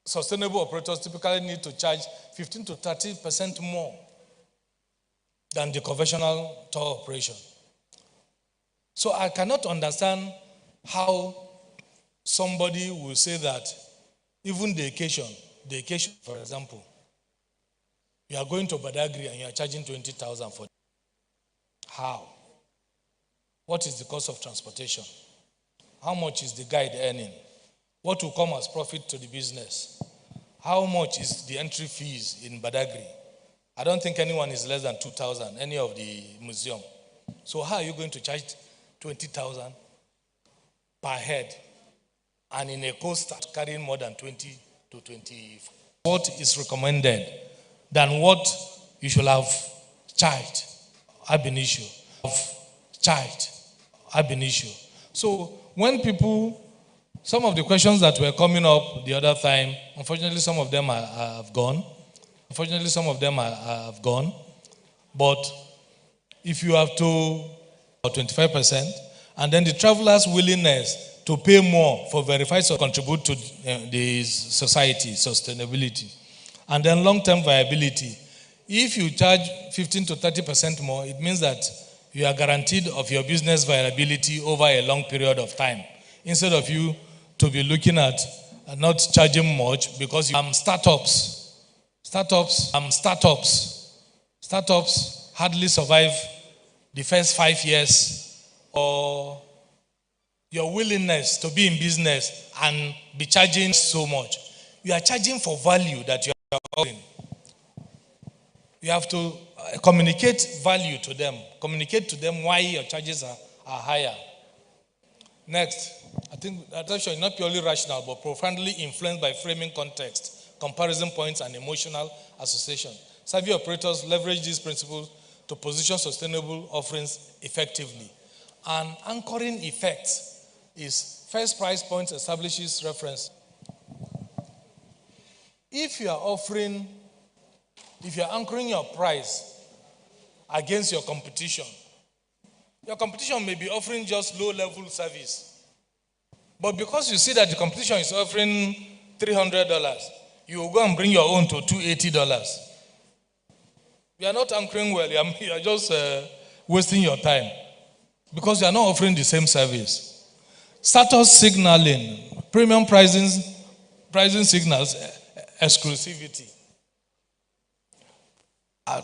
sustainable operators typically need to charge 15 to 30% more than the conventional tour operation. So I cannot understand how somebody will say that even the occasion, for example, you are going to Badagry and you are charging 20,000 for it. How? What is the cost of transportation? How much is the guide earning? What will come as profit to the business? How much is the entry fees in Badagry? I don't think anyone is less than 2,000, any of the museum. So how are you going to charge 20,000 per head? And in a coaster carrying more than 20 to 20. What is recommended than what you should have charged? Ab initio. So when people, some of the questions that were coming up the other time, unfortunately some of them have gone. But if you have to 25%, and then the traveler's willingness to pay more for verified to contribute to the society, sustainability, and then long-term viability. If you charge 15 to 30% more, it means that you are guaranteed of your business viability over a long period of time. Instead of you to be looking at not charging much because you startups hardly survive the first 5 years, or your willingness to be in business and be charging so much. You are charging for value that you are offering. You have to communicate value to them. Communicate to them why your charges are higher. Next, I think attention is not purely rational, but profoundly influenced by framing context, comparison points, and emotional association. Savvy operators leverage these principles to position sustainable offerings effectively. An anchoring effect is first price points establishes reference. If you are anchoring your price against your competition may be offering just low-level service. But because you see that the competition is offering $300, you will go and bring your own to $280. You are not anchoring well. You are just wasting your time because you are not offering the same service. Status signaling, premium pricing signals, exclusivity.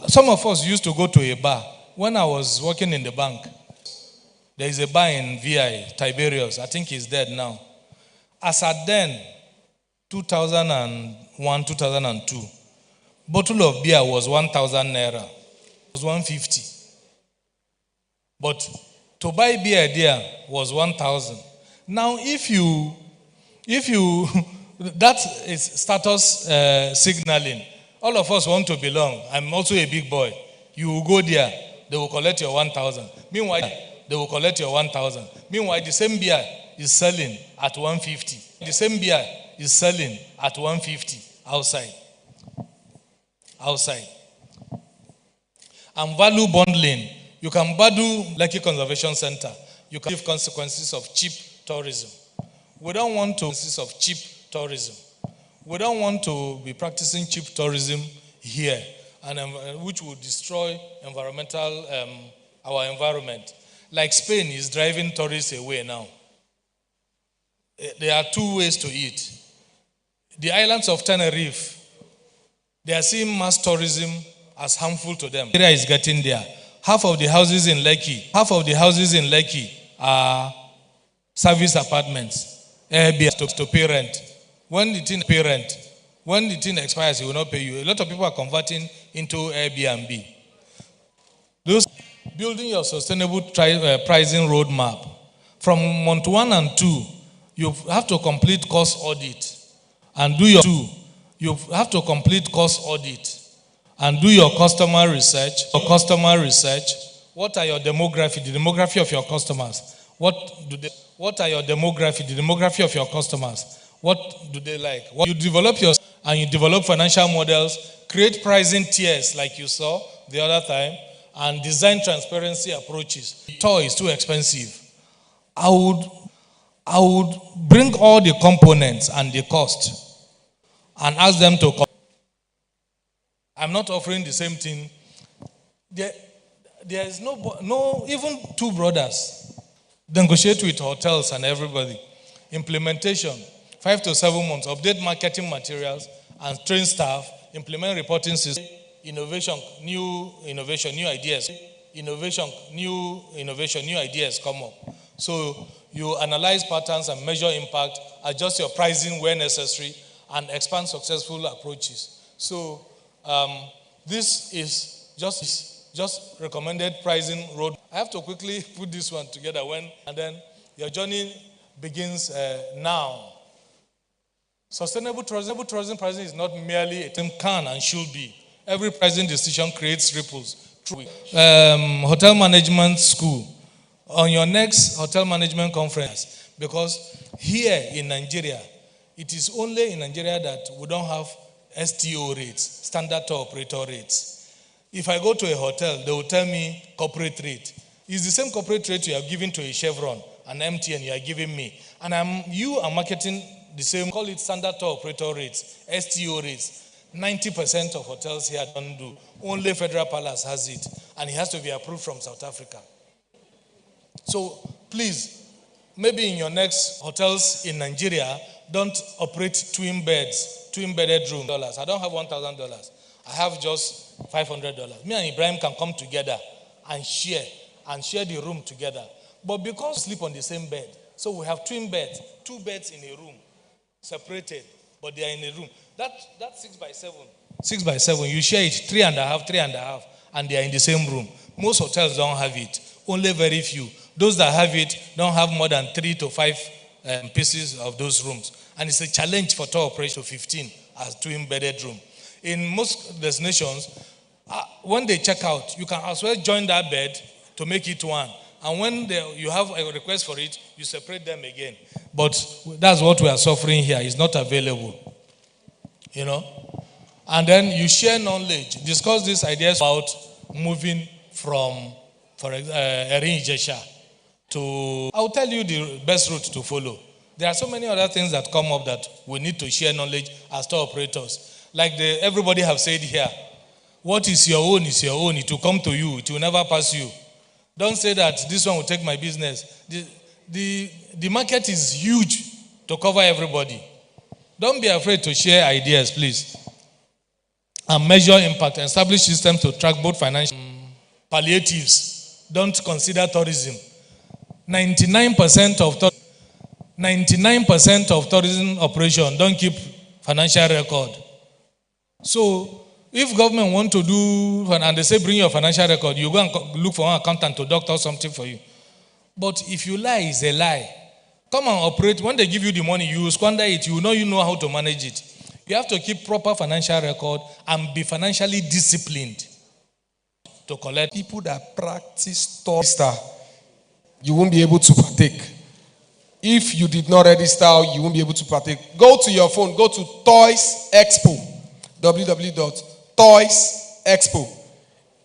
Some of us used to go to a bar. When I was working in the bank, there is a bar in VI, Tiberius. I think he's dead now. As at then, 2001, 2002, bottle of beer was 1,000 naira. It was 150. But to buy beer there was 1,000. Now, if you that is status signaling. All of us want to belong. I'm also a big boy. You will go there, they will collect your 1,000. Meanwhile, they will collect your 1,000. Meanwhile, the same beer is selling at 150. The same beer is selling at 150 outside. And value bundling. You can bundle Lekki Conservation Center. You can give consequences of cheap tourism. We don't want to be practicing cheap tourism here, and which will destroy our environment. Like Spain is driving tourists away now. There are two ways to it. The islands of Tenerife, they are seeing mass tourism as harmful to them. Area is getting there. Half of the houses in Lekki are service apartments, Airbnb to pay rent. When the thing expires, it will not pay you. A lot of people are converting into Airbnb. Those building your sustainable pricing roadmap. From month 1 and 2, you have to complete cost audit and do your customer research. What are your demography? The demography of your customers. What are your demography? The demography of your customers. What do they like? You develop you develop financial models, create pricing tiers like you saw the other time, and design transparency approaches. The toy is too expensive. I would bring all the components and the cost and ask them to come. I'm not offering the same thing. There is no even two brothers. Negotiate with hotels and everybody. Implementation, 5 to 7 months. Update marketing materials and train staff. Implement reporting system. Innovation, new ideas. New ideas come up. So you analyze patterns and measure impact, adjust your pricing where necessary, and expand successful approaches. So this is just recommended pricing road. I have to quickly put this one together and then your journey begins now. Sustainable tourism pricing is not merely a term, can and should be. Every pricing decision creates ripples. Hotel management school. On your next hotel management conference, because here in Nigeria, it is only in Nigeria that we don't have STO rates, standard tour operator rates. If I go to a hotel, they will tell me corporate rate. It's the same corporate rate you are giving to a Chevron, an MTN you are giving me. And you are marketing the same, call it standard tour operator rates, STO rates. 90% of hotels here don't do. Only Federal Palace has it. And it has to be approved from South Africa. So please, maybe in your next hotels in Nigeria, don't operate twin bedded room. I don't have $1,000. I have just $500. Me and Ibrahim can come together and share the room together. But because we sleep on the same bed, so we have twin beds, 2 beds in a room, separated, but they are in a room. That's 6 by 7. 6 by 7, you share it 3.5, and they are in the same room. Most hotels don't have it. Only very few. Those that have it don't have more than 3 to 5 pieces of those rooms. And it's a challenge for tour operation to 15 as twin-bedded room. In most destinations, when they check out, you can as well join that bed to make it one. And when you have a request for it, you separate them again. But that's what we are suffering here. It's not available. And then you share knowledge. Discuss these ideas about moving from, for example, Erin Ijesha to... I'll tell you the best route to follow. There are so many other things that come up that we need to share knowledge as tour operators. Like everybody have said here, what is your own is your own. It will come to you. It will never pass you. Don't say that this one will take my business. The market is huge to cover everybody. Don't be afraid to share ideas, please. And measure impact. Establish systems to track both financial palliatives. Don't consider tourism. 99% of tourism operation don't keep financial record. So if government want to do, and they say bring your financial record, you go and look for an accountant to doctor something for you. But if you lie, it's a lie. Come and operate. When they give you the money, you squander it. You know how to manage it. You have to keep proper financial record and be financially disciplined to collect. People that practice register, you won't be able to partake. If you did not register, you won't be able to partake. Go to your phone. Go to Toys Expo. www.toysexpo.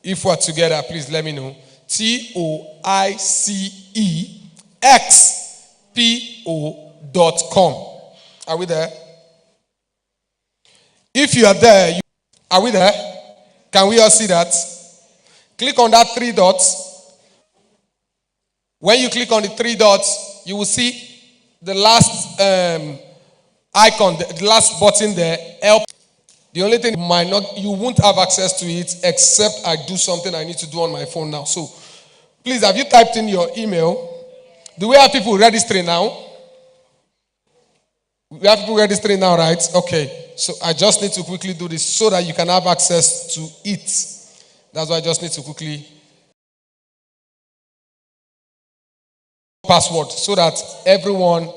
If we're together, please let me know. TOICEXPO.com. Are we there? If you are there, are we there? Can we all see that? Click on that 3 dots. When you click on the 3 dots, you will see the last icon, the last button there, help. The only thing you won't have access to it except I do something I need to do on my phone now. So please, have you typed in your email? Do we have people registering now? We have people registering now, right? Okay. So I just need to quickly do this so that you can have access to it. That's why I just need to quickly password so that everyone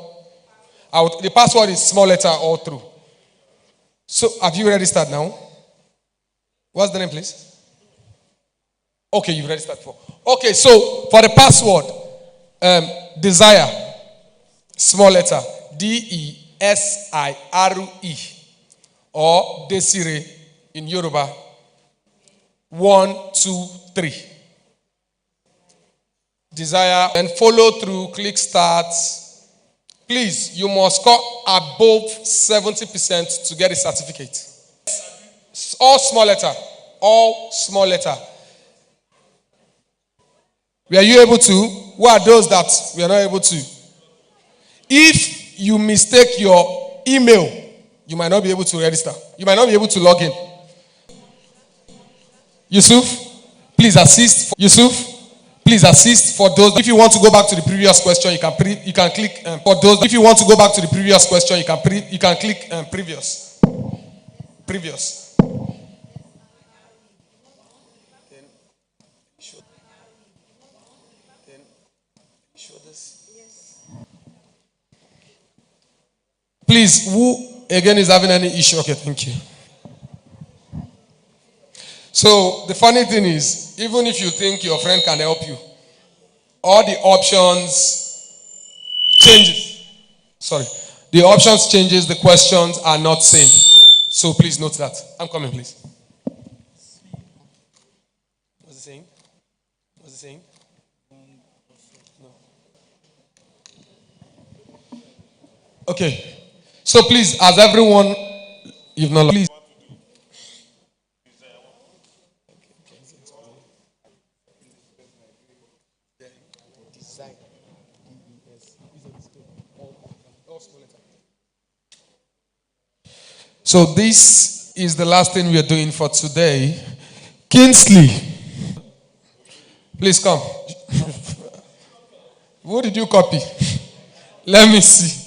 the password is small letter all through. So have you registered now? What's the name, please? Okay, you've registered for. Okay, so for the password, desire, small letter, DESIRE, or Desire in Yoruba, 1, 2, 3. Desire, and follow through, click start. Please, you must score above 70% to get a certificate. All small letter. All small letter. Were you able to? Who are those that we are not able to? If you mistake your email, you might not be able to register. You might not be able to log in. Yusuf, please assist. Yusuf, please assist for those. If you want to go back to the previous question, you can click for those. If you want to go back to the previous question, you can click previous. Please, who again is having any issue? Okay, thank you. So the funny thing is, even if you think your friend can help you, all the options changes. Sorry. The options changes, the questions are not same. So please note that. I'm coming, please. What's it saying? What's it saying? No. Okay. So please, as everyone, you've not please. So this is the last thing we are doing for today. Kingsley, please come. What did you copy? Let me see.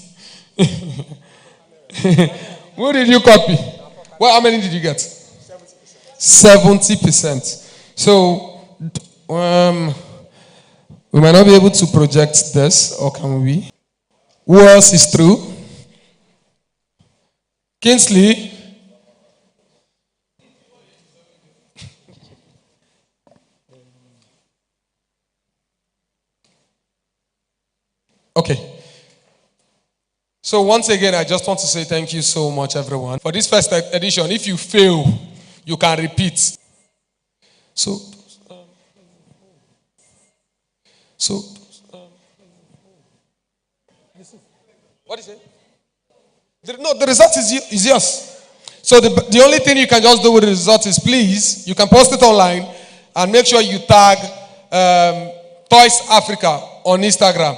What did you copy? Well, how many did you get? 70%. So we might not be able to project this, or can we? Who else is true? Kingsley. Okay. So once again, I just want to say thank you so much, everyone. For this first edition, if you fail, you can repeat. So what is it? No, the result is yours. So the only thing you can just do with the result is, please, you can post it online and make sure you tag Toys Africa on Instagram.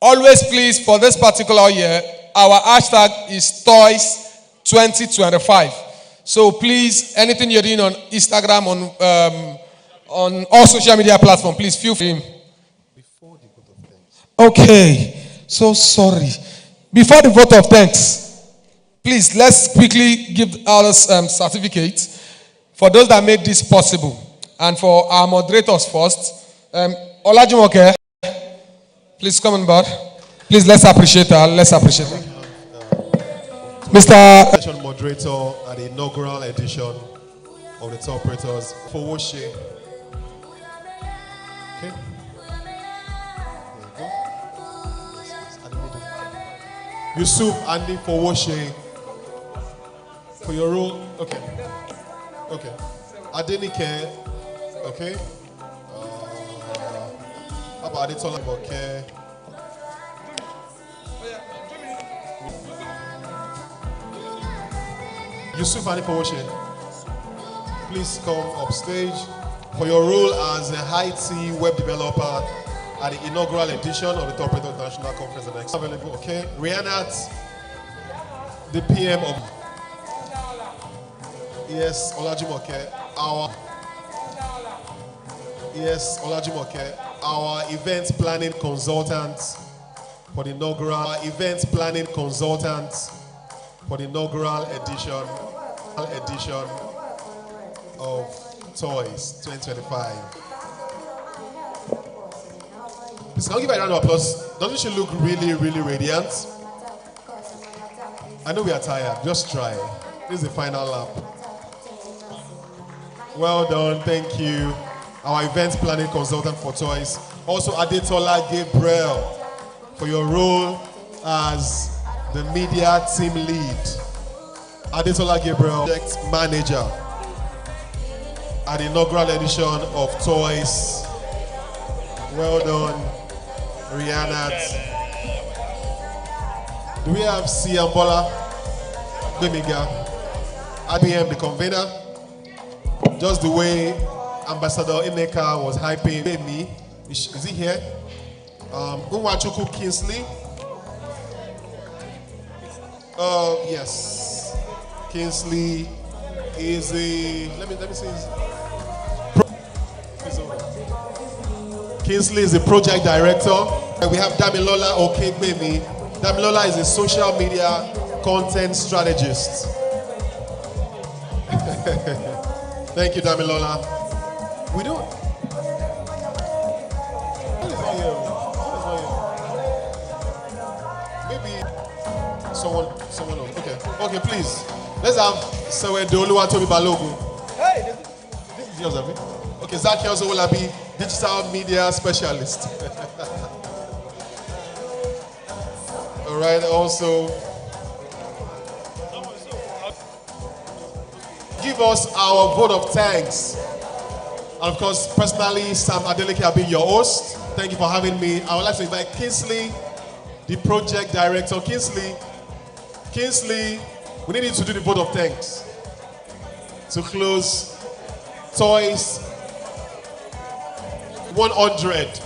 Always, please, for this particular year, our hashtag is Toys2025. So please, anything you're doing on Instagram, on all social media platforms, please feel free. Okay, so sorry. Before the vote of thanks, please, let's quickly give our certificate for those that made this possible. And for our moderators first, Olajumoke, please come on board. Please, let's appreciate her. Let's appreciate her. Mr. Session moderator at the inaugural edition of the Top Operators for Woshe. Okay. Yusuf Andy for Woshe. For your role. Okay. Okay. Adenike. Okay. How about Adetola? Okay. Yusuf Andy for Woshe. Please come up stage for your role as a high-T web developer at the inaugural edition of the Top Operator International Conference at Expo. Available, okay? Rihanna, the PM of Yes, Olajumoke. Our event planning consultant for the inaugural edition of Toys 2025. Please, can we give her a round of applause? Doesn't she look really, really radiant? I know we are tired. Just try. This is the final lap. Well done. Thank you. Our event planning consultant for Toys. Also, Adetola Gabriel for your role as the media team lead. Adetola Gabriel, project manager at the inaugural edition of Toys. Well done, Rihanna. Do we have Siambola Bemiga, IBM, the convener? Just the way Ambassador Ineka was hyping me. Is he here? Unwachuku Kingsley. Yes. Kingsley is a, let me see his, Kingsley is the project director. We have Damilola Okegbemi. Damilola is a social media content strategist. Thank you, Damilola. We don't. Maybe someone else. Okay, please. Let's have Sewedo Oluwatobi Balogun. Hey, this is yours, Abi. Okay, Zaki also will be digital media specialist. All right, also give us our vote of thanks. And of course, personally, Sam Adeleke, I've been your host. Thank you for having me. I would like to invite Kingsley, the project director. Kingsley, we need you to do the vote of thanks to close Toys 100.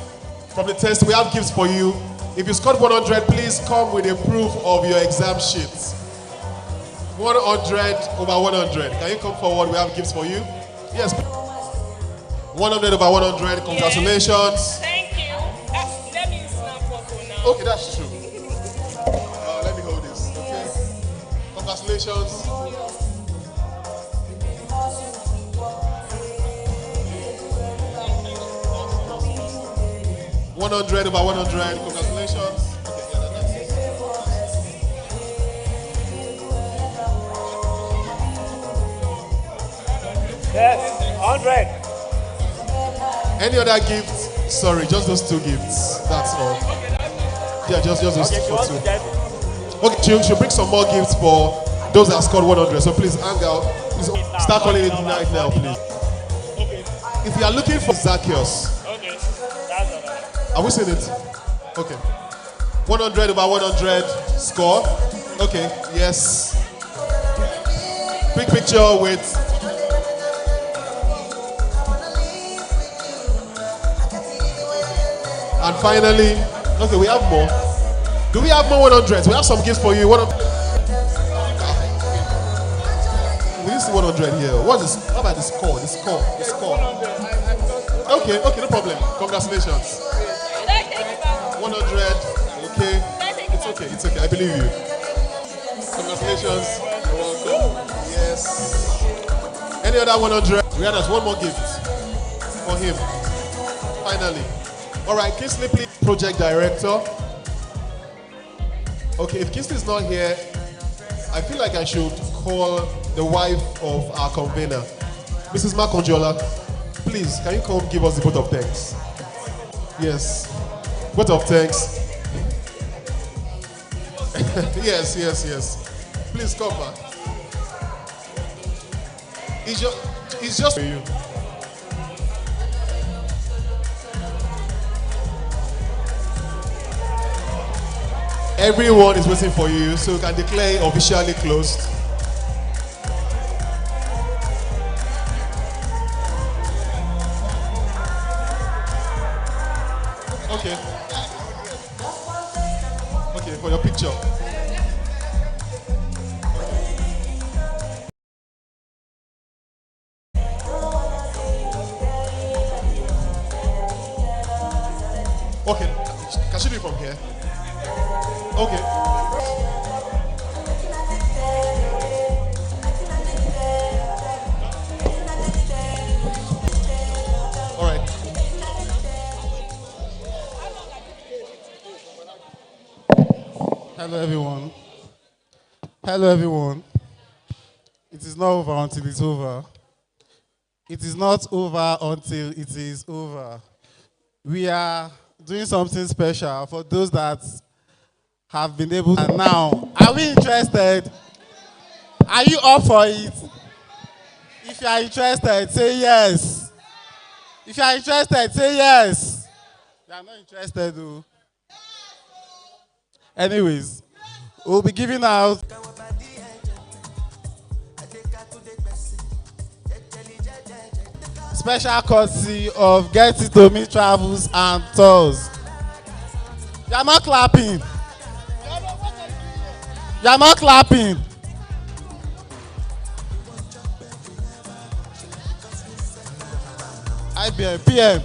From the test, we have gifts for you. If you scored 100, please come with a proof of your exam sheet. 100 over 100. Can you come forward? We have gifts for you. Yes. 100 over 100. Congratulations. Yes. Thank you. Let me snap photo now. Okay, that's true. Let me hold this. Okay. Congratulations. $100 over 100. Congratulations. Yes, 100. Any other gifts? Sorry, just those two gifts. That's all. Yeah, just those for two. Okay, she'll bring some more gifts for those that scored 100. So please hang out. Please start calling it right now, please. If you are looking for Zacchaeus, are we seeing it? Okay. 100 over 100 score. Okay, yes. Quick picture with. And finally, okay, we have more. Do we have more 100s? We have some gifts for you. We see 100 here. What is? How about the score? The score. Okay, no problem. Congratulations. 100. Okay. It's okay. I believe you. Congratulations. You're welcome. Yes. Any other 100? We have one more gift for him. Finally. All right, Kingsley, please. Project director. Okay, if Kingsley is not here, I feel like I should call the wife of our convener, Mrs. Makonjola. Please, can you come give us the vote of thanks? Yes. Vote of thanks. Yes. Please come back. It's just for you. Everyone is waiting for you, so you can declare officially closed. Okay, for your picture. Okay, can she do it from here? Okay. All right. Hello, everyone. Hello, everyone. It is not over until it's over. It is not over until it is over. We are doing something special for those that have been able to. And now, are we interested? Are you up for it? If you are interested, say yes. If you are interested, say yes. You are not interested, though. Anyways, we'll be giving out special courtesy of Get It To Me Travels and Tours. You are not clapping. You are not clapping. IBM, PM.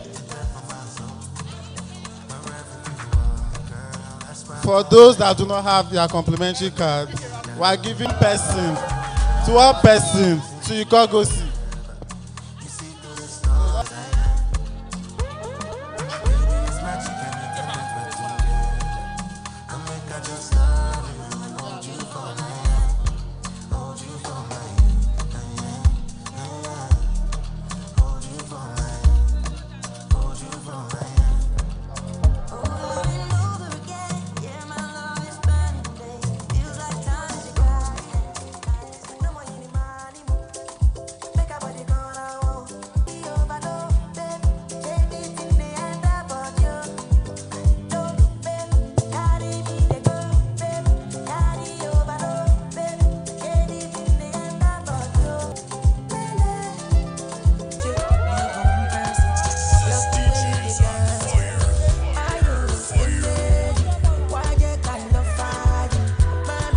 For those that do not have their complimentary card, we are giving person to one person so you can go see.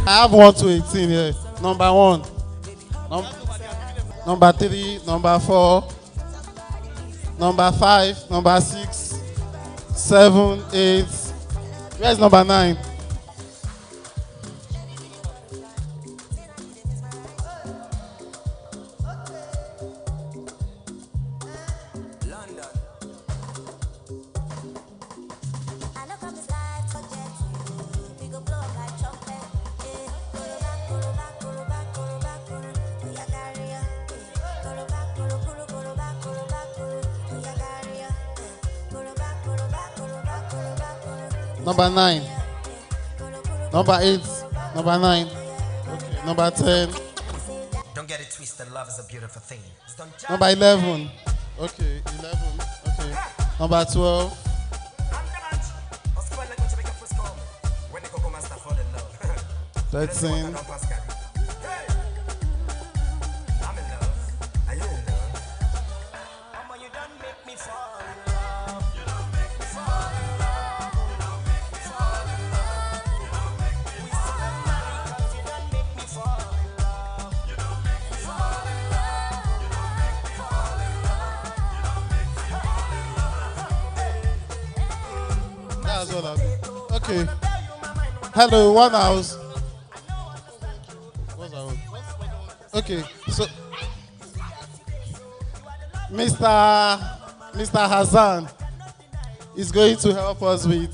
I have 1 to 18 here. Number 1. Number 3, number 4, number 5, number 6, 7, 8. Where's number 9? Number 9. Number 8. Number 9. Okay. Number 10. Don't get it twisted. Love is a beautiful thing. Number 11. Okay, 11. Okay. Number 12. Thirteen. That's what I mean. Okay. Hello, one house. What's that one? Okay, so Mr. Hassan is going to help us with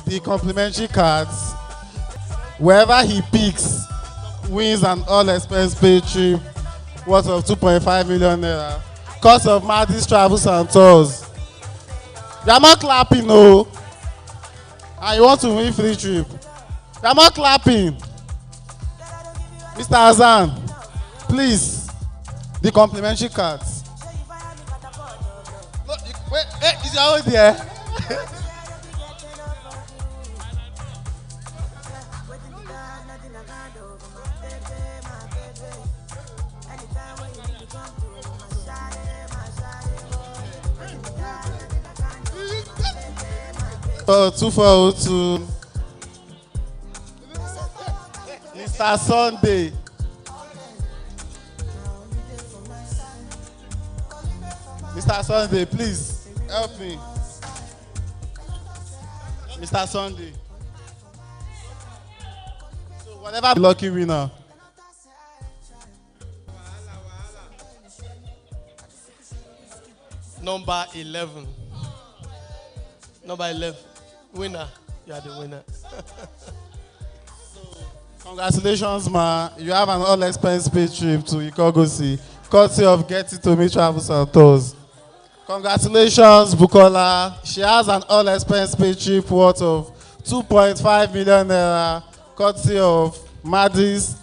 the complimentary cards. Wherever he picks, wins an all-expense paid trip worth of 2.5 million naira. Cost of Madis Travels and Tours. You are not clapping, no. And you want to win free trip. You are not clapping. Mr. Hassan, please, the complimentary cards. No, wait, is your own there? Oh, 2402. Mr. Sunday. Mr. Sunday, please help me. Mr. Sunday. So whatever the lucky winner. Number 11. Number 11. Winner. You are the winner. Congratulations, ma. You have an all-expense paid trip to Ikogosi, courtesy of Getty to Me Travels and Tours. Congratulations, Bukola. She has an all-expense paid trip worth of 2.5 million naira, courtesy of Madis